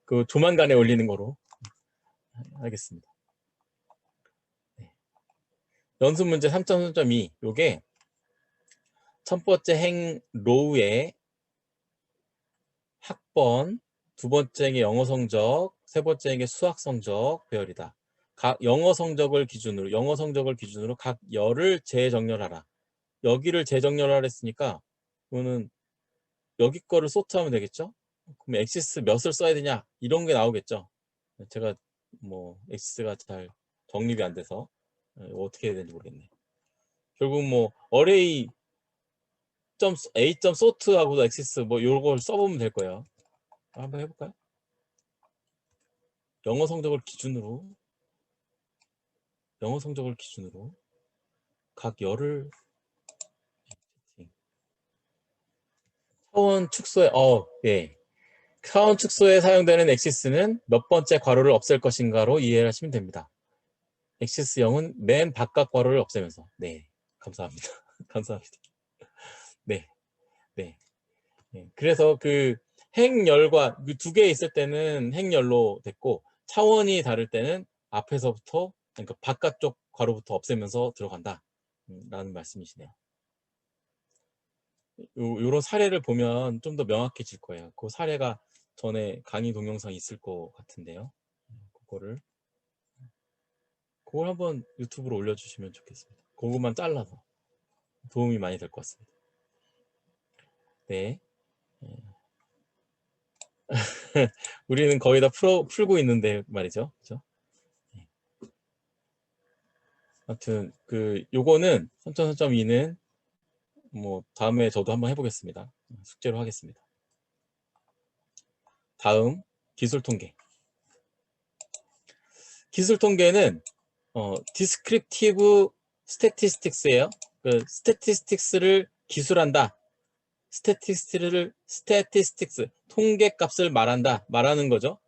그 조만간에 올리는 거로 하겠습니다. 네. 연습 문제 3.3.2 요게 첫 번째 행 로우의 학번, 두 번째의 영어 성적, 세 번째의 수학 성적 배열이다. 각 영어 성적을 기준으로 각 열을 재정렬하라. 여기를 재정렬하라 했으니까 이거는 여기 거를 소트하면 되겠죠? 그럼 엑시스 몇을 써야 되냐? 이런 게 나오겠죠? 제가 뭐 엑시스가 잘 정립이 안 돼서 어떻게 해야 되는지 모르겠네. 결국 뭐 어레이 A.sort하고 엑시스 뭐 요걸 써보면 될 거예요. 한번 해볼까요? 영어 성적을 기준으로 각 열을 차원 축소에 예. 차원 축소에 사용되는 엑시스는 몇 번째 괄호를 없앨 것인가로 이해하시면 됩니다. 엑시스 0은 맨 바깥 괄호를 없애면서. 네, 감사합니다. 감사합니다. 네, 네. 네. 그래서 그 행열과 두 개 있을 때는 행열로 됐고 차원이 다를 때는 앞에서부터 그러니까 바깥쪽 괄호부터 없애면서 들어간다 라는 말씀이시네요. 요런 사례를 보면 좀 더 명확해질 거예요. 그 사례가 전에 강의 동영상 있을 것 같은데요. 그걸 한번 유튜브로 올려주시면 좋겠습니다. 그것만 잘라서 도움이 많이 될 것 같습니다. 네. 우리는 거의 다 풀고 있는데 말이죠. 그렇죠? 아무튼 요거는 3.3.2는 뭐 다음에 저도 한번 해보겠습니다. 숙제로 하겠습니다. 다음 기술 통계. 기술 통계는 디스크립티브 스태티스틱스예요. 그 스태티스틱스를 기술한다. 스태티스틱스 통계값을 말하는 거죠.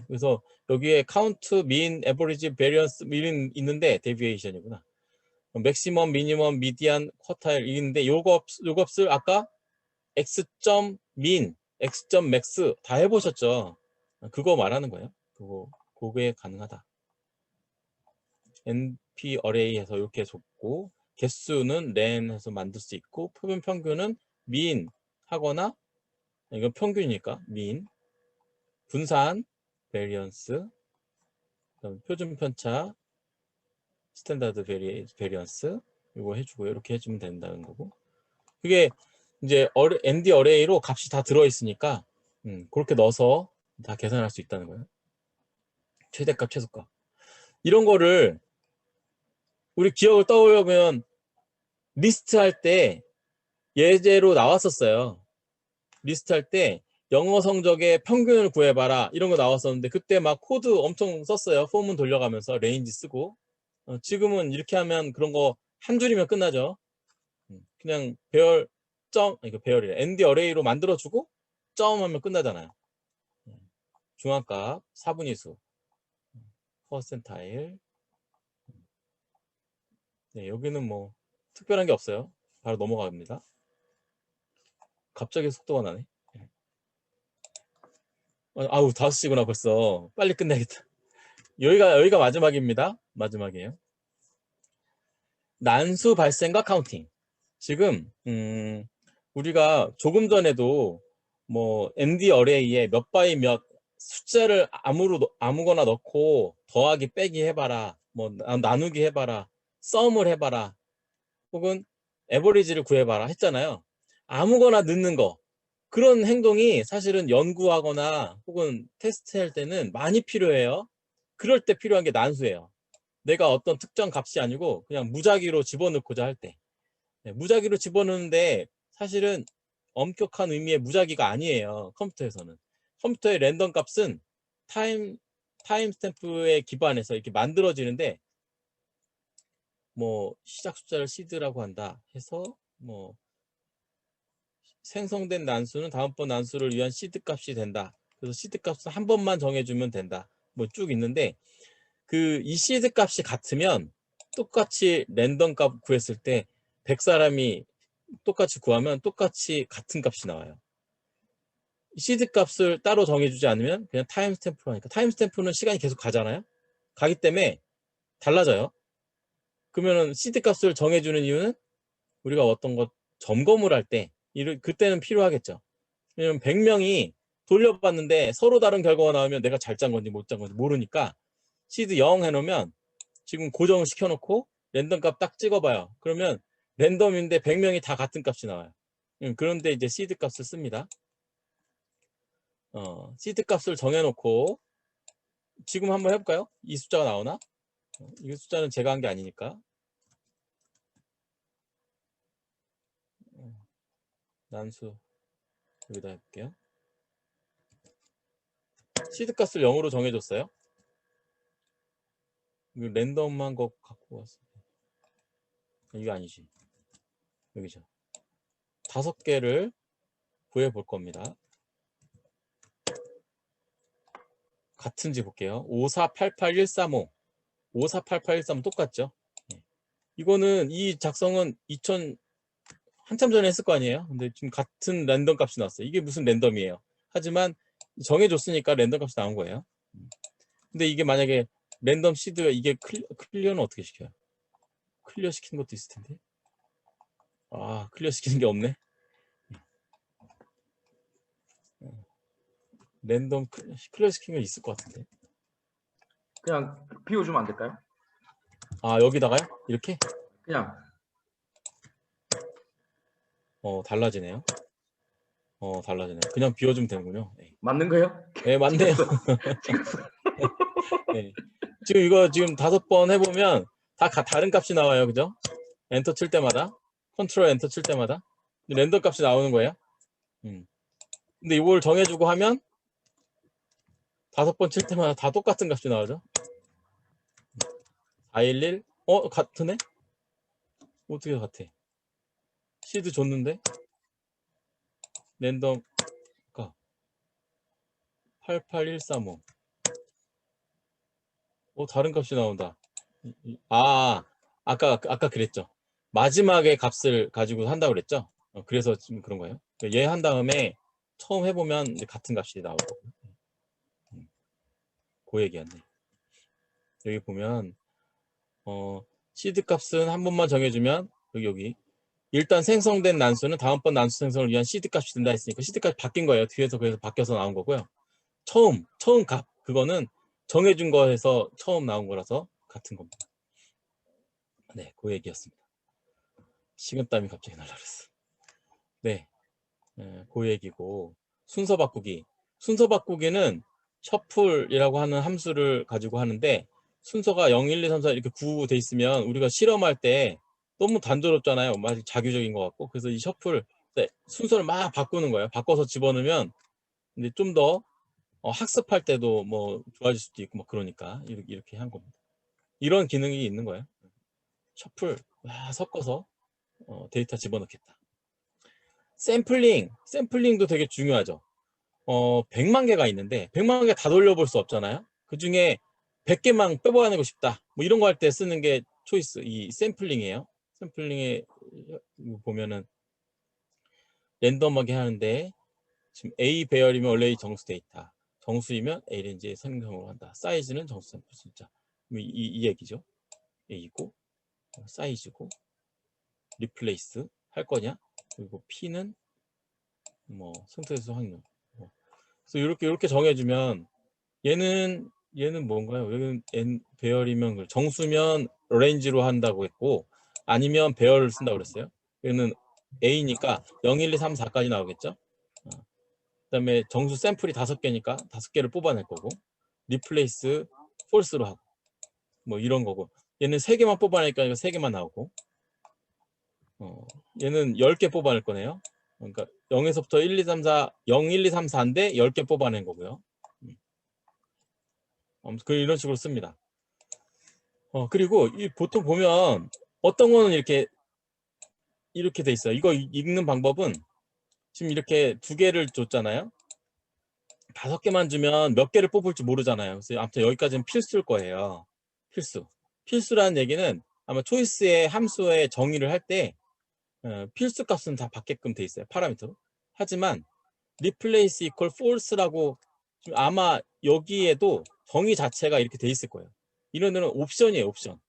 그래서 여기에 카운트, 민, 에버리지, 베리언스 있는데 데비에이션이구나. 맥시멈, 미니멈, 미디안, 쿼타일 있는데 요 값을 아까 x.min, x.max 다 해보셨죠? 그거 말하는 거예요. 그게 가능하다. NP 어레이에서 이렇게 줬고 개수는 렌해서 만들 수 있고 표본 평균은 민 하거나 이건 평균이니까 민 분산 베리언스 표준 편차 스탠다드 베리언스 이거 해주고 이렇게 해주면 된다는 거고 그게 이제 ND 어레이로 값이 다 들어있으니까 그렇게 넣어서 다 계산할 수 있다는 거예요. 최대값 최소값 이런 거를 우리 기억을 떠올려보면 리스트 할 때 예제로 나왔었어요. 리스트 할 때 영어 성적의 평균을 구해봐라 이런 거 나왔었는데 그때 막 코드 엄청 썼어요. 폼은 돌려가면서 레인지 쓰고 지금은 이렇게 하면 그런 거 한 줄이면 끝나죠. 그냥 배열이래 ND 어레이로 만들어주고 점 하면 끝나잖아요. 중앙값 4분위수 퍼센타일 네, 여기는 뭐 특별한 게 없어요. 바로 넘어갑니다. 갑자기 속도가 나네. 아우 5시구나 벌써. 빨리 끝내야겠다. 여기가 마지막입니다. 마지막이에요. 난수 발생과 카운팅. 지금 우리가 조금 전에도 뭐 ND 어레이에 몇 바이 몇 숫자를 아무거나 넣고 더하기 빼기 해봐라, 뭐 나누기 해봐라, 썸을 해봐라, 혹은 에버리지를 구해봐라 했잖아요. 아무거나 넣는 거, 그런 행동이 사실은 연구하거나 혹은 테스트할 때는 많이 필요해요. 그럴 때 필요한 게 난수예요. 내가 어떤 특정 값이 아니고 그냥 무작위로 집어넣고자 할 때. 무작위로 집어넣는데 사실은 엄격한 의미의 무작위가 아니에요. 컴퓨터에서는. 컴퓨터의 랜덤 값은 타임 스탬프에 기반해서 이렇게 만들어지는데, 뭐 시작 숫자를 시드라고 한다 해서 뭐 생성된 난수는 다음번 난수를 위한 시드 값이 된다. 그래서 시드 값을 한 번만 정해주면 된다. 뭐 쭉 있는데, 그 이 시드 값이 같으면 똑같이 랜덤 값 구했을 때 100사람이 똑같이 구하면 똑같이 같은 값이 나와요. 시드 값을 따로 정해주지 않으면 그냥 타임 스탬프로 하니까, 타임 스탬프는 시간이 계속 가잖아요. 가기 때문에 달라져요. 그러면은 시드 값을 정해주는 이유는 우리가 어떤 것 점검을 할 때 그때는 필요하겠죠. 왜냐면 100명이 돌려봤는데 서로 다른 결과가 나오면 내가 잘 짠 건지 못 짠 건지 모르니까 시드 0 해놓으면, 지금 고정을 시켜놓고 랜덤 값 딱 찍어봐요. 그러면 랜덤인데 100명이 다 같은 값이 나와요. 그런데 이제 시드 값을 씁니다. 시드 값을 정해놓고 지금 한번 해볼까요? 이 숫자가 나오나? 이 숫자는 제가 한 게 아니니까. 난수 여기다 해볼게요. 시드 값을 0으로 정해줬어요. 이거 랜덤한 거 갖고 왔어. 이거 아니지. 여기죠. 5개를 구해 볼 겁니다. 같은지 볼게요. 5488135. 5488135 똑같죠? 이거는 이 작성은 한참 전에 했을 거 아니에요? 근데 지금 같은 랜덤 값이 나왔어요. 이게 무슨 랜덤이에요? 하지만 정해줬으니까 랜덤 값이 나온 거예요. 근데 이게 만약에 랜덤 시드가 이게 클리어는 어떻게 시켜요? 클리어 시키는 것도 있을 텐데. 아, 클리어 시키는 게 없네. 랜덤 클리어 시키는 게 있을 것 같은데. 그냥 비워주면 안 될까요? 아, 여기다가요? 이렇게? 그냥 달라지네요. 달라지네요. 그냥 비워주면 되는군요. 네, 맞는 거예요? 네, 맞네요. 찍었어. 네. 지금 이거 지금 5번 해보면 다 다른 값이 나와요. 그죠? 엔터 칠 때마다. 컨트롤 엔터 칠 때마다. 랜덤 값이 나오는 거예요. 근데 이걸 정해주고 하면 5번 칠 때마다 다 똑같은 값이 나오죠. 411. 같으네? 어떻게 같아? 시드 줬는데? 랜덤 값 88135. 다른 값이 나온다. 아까 그랬죠. 마지막에 값을 가지고 한다고 그랬죠. 그래서 지금 그런 거예요. 얘 한 다음에 처음 해보면 이제 같은 값이 나오고. 그 얘기였네. 여기 보면 시드 값은 한 번만 정해주면 여기 일단 생성된 난수는 다음번 난수 생성을 위한 시드 값이 된다 했으니까 시드 값이 바뀐 거예요. 뒤에서 그래서 바뀌어서 나온 거고요. 처음 값 그거는 정해준 거에서 처음 나온 거라서 같은 겁니다. 네, 그 얘기였습니다. 식은땀이 갑자기 날라버렸어. 네, 그 얘기고, 순서 바꾸기는 셔플이라고 하는 함수를 가지고 하는데, 순서가 0, 1, 2, 3, 4 이렇게 9 돼 있으면 우리가 실험할 때 너무 단조롭잖아요. 막 자규적인 것 같고. 그래서 이 셔플, 네, 순서를 막 바꾸는 거예요. 바꿔서 집어넣으면 이제 좀 더 학습할 때도 뭐 좋아질 수도 있고 뭐 그러니까 이렇게 한 겁니다. 이런 기능이 있는 거예요. 셔플 섞어서 데이터 집어넣겠다. 샘플링도 되게 중요하죠. 100만 개가 있는데 100만 개 다 돌려볼 수 없잖아요. 그 중에 100개만 빼보내고 싶다. 뭐 이런 거 할 때 쓰는 게 초이스, 이 샘플링이에요. 샘플링에 보면은 랜덤하게 하는데, 지금 A 배열이면 원래 이 정수 데이터, 정수이면 A 렌즈에 생성을 한다. 사이즈는 정수 샘플 숫자. 이 얘기죠. A고 사이즈고 리플레이스 할 거냐. 그리고 P는 뭐 선택수 확률. 그래서 이렇게 정해주면 얘는 뭔가요? 여기는 n 배열이면 정수면 range로 한다고 했고 아니면 배열을 쓴다고 그랬어요. 얘는 A니까 0, 1, 2, 3, 4까지 나오겠죠? 그다음에 정수 샘플이 5개니까 5개를 뽑아낼 거고 replace false로 하고 뭐 이런 거고 얘는 3개만 뽑아내니까 이거 3개만 나오고 얘는 10개 뽑아낼 거네요. 그러니까 0에서부터 1, 2, 3, 4, 0, 1, 2, 3, 4인데 10개 뽑아낸 거고요. 이런 식으로 씁니다. 그리고 보통 보면 어떤 거는 이렇게 돼 있어요. 이거 읽는 방법은 지금 이렇게 2개를 줬잖아요. 5개만 주면 몇 개를 뽑을지 모르잖아요. 그래서 아무튼 여기까지는 필수일 거예요. 필수. 필수라는 얘기는 아마 초이스의 함수의 정의를 할 때 필수 값은 다 받게끔 돼 있어요. 파라미터로. 하지만 replace equal false라고 아마 여기에도 정의 자체가 이렇게 돼 있을 거예요. 이런 데는 옵션이에요. 옵션.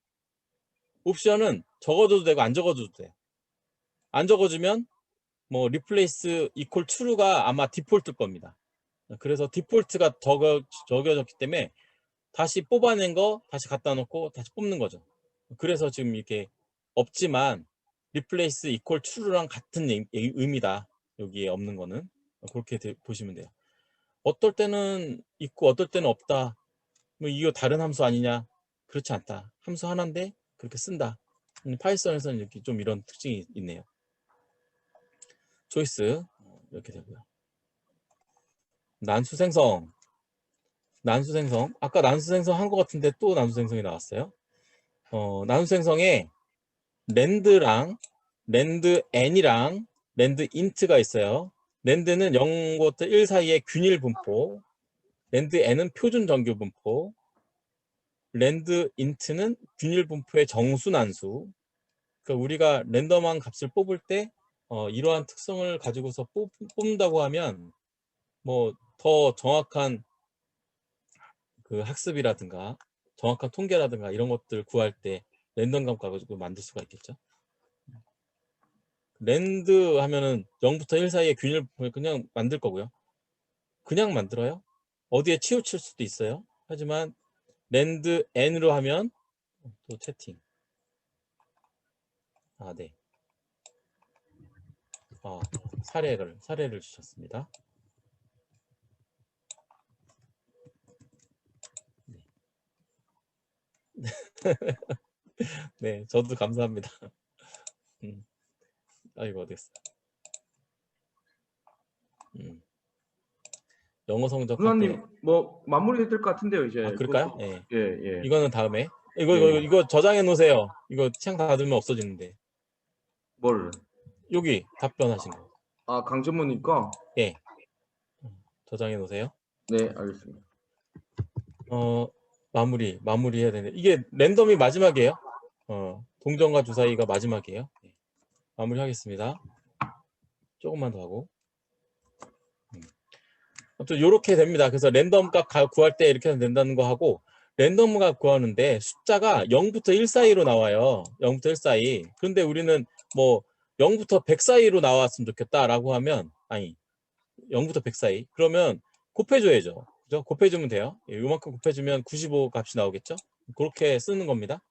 옵션은 적어줘도 되고 안 적어줘도 돼요. 안 적어주면 뭐 replace equal true가 아마 디폴트일 겁니다. 그래서 디폴트가 적여졌기 때문에 다시 뽑아낸 거 다시 갖다 놓고 다시 뽑는 거죠. 그래서 지금 이렇게 없지만 replace equal true랑 같은 의미다. 여기에 없는 거는 그렇게 보시면 돼요. 어떨 때는 있고 어떨 때는 없다. 뭐 이거 다른 함수 아니냐? 그렇지 않다. 함수 하나인데 그렇게 쓴다. 파이썬에서는 이렇게 좀 이런 특징이 있네요. 초이스 이렇게 되고요. 난수 생성. 난수 생성. 아까 난수 생성 한 것 같은데 또 난수 생성이 나왔어요. 난수 생성에 랜드랑 랜드 n이랑 랜드 int가 있어요. 랜드는 0부터 1 사이의 균일 분포, 랜드 n은 표준 정규 분포, 랜드 int는 균일 분포의 정수 난수. 그러니까 우리가 랜덤한 값을 뽑을 때 이러한 특성을 가지고서 뽑는다고 하면 뭐 더 정확한 그 학습이라든가 정확한 통계라든가 이런 것들 구할 때 랜덤감 가지고 만들 수가 있겠죠. 랜드 하면은 0부터 1 사이의 균일 그냥 만들 거고요. 그냥 만들어요. 어디에 치우칠 수도 있어요. 하지만 랜드 n으로 하면 또 채팅. 네. 사례를 주셨습니다. 네, 저도 감사합니다. 이거 어딨어? 영어 성적 할 때. 누나님 뭐 마무리해야 될 것 같은데요 이제. 그럴까요? 그것도 예. 예. 이거는 다음에. 예. 이거 저장해 놓으세요. 이거 취향 닫으면 없어지는데. 뭘? 여기 답변하신 거. 강전무님 거? 예. 저장해 놓으세요. 네, 알겠습니다. 마무리 해야 되는데 이게 랜덤이 마지막이에요. 동전과 주사위가 마지막이에요. 마무리 하겠습니다. 조금만 더 하고. 아무튼 이렇게 됩니다. 그래서 랜덤 값 구할 때 이렇게 하면 된다는 거 하고 랜덤 값 구하는데 숫자가 0부터 1 사이로 나와요. 0부터 1 사이. 그런데 우리는 뭐 0부터 100 사이로 나왔으면 좋겠다라고 하면 0부터 100 사이. 그러면 곱해줘야죠. 그죠? 곱해주면 돼요. 이만큼 곱해주면 95 값이 나오겠죠? 그렇게 쓰는 겁니다.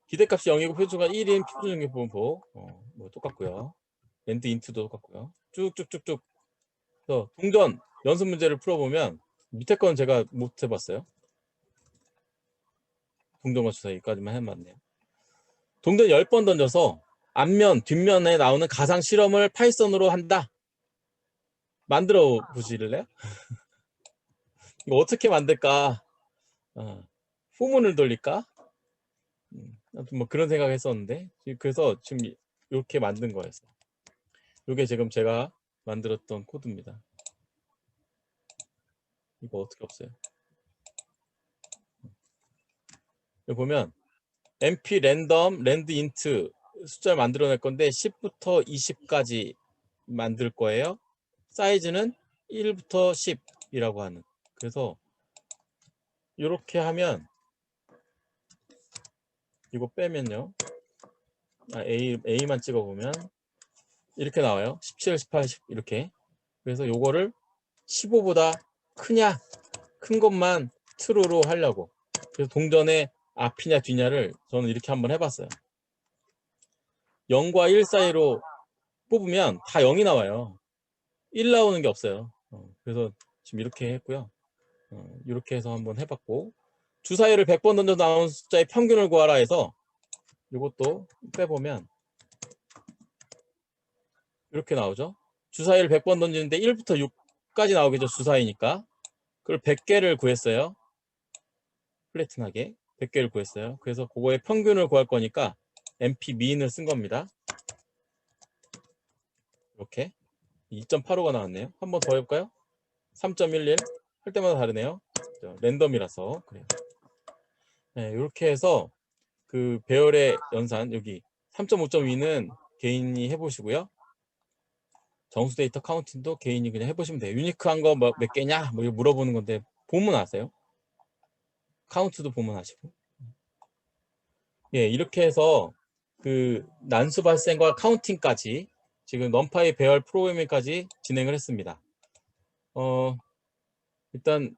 기대값이 0이고 표준수가 1인 표준정규분포 뭐 똑같고요. 랜드 인트도 똑같고요. 쭉쭉쭉쭉. 그래서 동전 연습 문제를 풀어보면 밑에 건 제가 못 해봤어요. 동전과 주사위까지만 해봤네요. 동전 10번 던져서 앞면, 뒷면에 나오는 가상 실험을 파이썬으로 한다. 만들어 보실래요? 이거 어떻게 만들까? 후문을 돌릴까? 뭐 그런 생각을 했었는데 그래서 지금 이렇게 만든 거였어요. 이게 지금 제가 만들었던 코드입니다. 이거 어떻게 없어요? 여기 보면 mp 랜덤 랜드 인트 숫자를 만들어낼 건데 10부터 20까지 만들 거예요. 사이즈는 1부터 10이라고 하는. 그래서 이렇게 하면 이거 빼면요. A만 찍어보면 이렇게 나와요. 17, 18, 10 이렇게. 그래서 요거를 15보다 크냐? 큰 것만 true로 하려고. 그래서 동전의 앞이냐 뒤냐를 저는 이렇게 한번 해봤어요. 0과 1 사이로 뽑으면 다 0이 나와요. 1 나오는 게 없어요. 그래서 지금 이렇게 했고요. 이렇게 해서 한번 해봤고, 주사위를 100번 던져 나온 숫자의 평균을 구하라 해서 이것도 빼보면 이렇게 나오죠. 주사위를 100번 던지는데 1부터 6까지 나오겠죠. 주사위니까. 그걸 100개를 구했어요. 플래튼하게 100개를 구했어요. 그래서 그거의 평균을 구할 거니까 MP mean을 쓴 겁니다. 이렇게 2.85가 나왔네요. 한 번 더 해볼까요? 3.11 할 때마다 다르네요. 랜덤이라서 그래요. 네, 이렇게 해서 그 배열의 연산 여기 3.5.2는 개인이 해보시고요. 정수 데이터 카운팅도 개인이 그냥 해보시면 돼요. 유니크한 거 몇 개냐? 뭐 이거 물어보는 건데 보면 아세요? 카운트도 보면 아시고. 예, 이렇게 해서 그 난수 발생과 카운팅까지 지금 넘파이 배열 프로그래밍까지 진행을 했습니다. 일단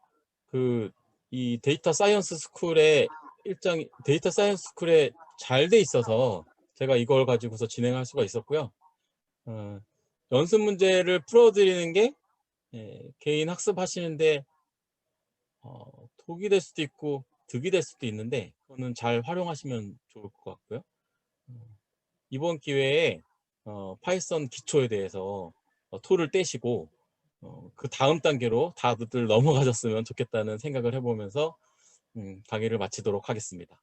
그 이 데이터 사이언스 스쿨에 데이터 사이언스 스쿨에 잘 돼 있어서 제가 이걸 가지고서 진행할 수가 있었고요. 연습 문제를 풀어드리는 게 개인 학습하시는데 독이 될 수도 있고 득이 될 수도 있는데 그거는 잘 활용하시면 좋을 것 같고요. 이번 기회에 파이썬 기초에 대해서 툴을 떼시고 그 다음 단계로 다들 넘어가셨으면 좋겠다는 생각을 해보면서 강의를 마치도록 하겠습니다.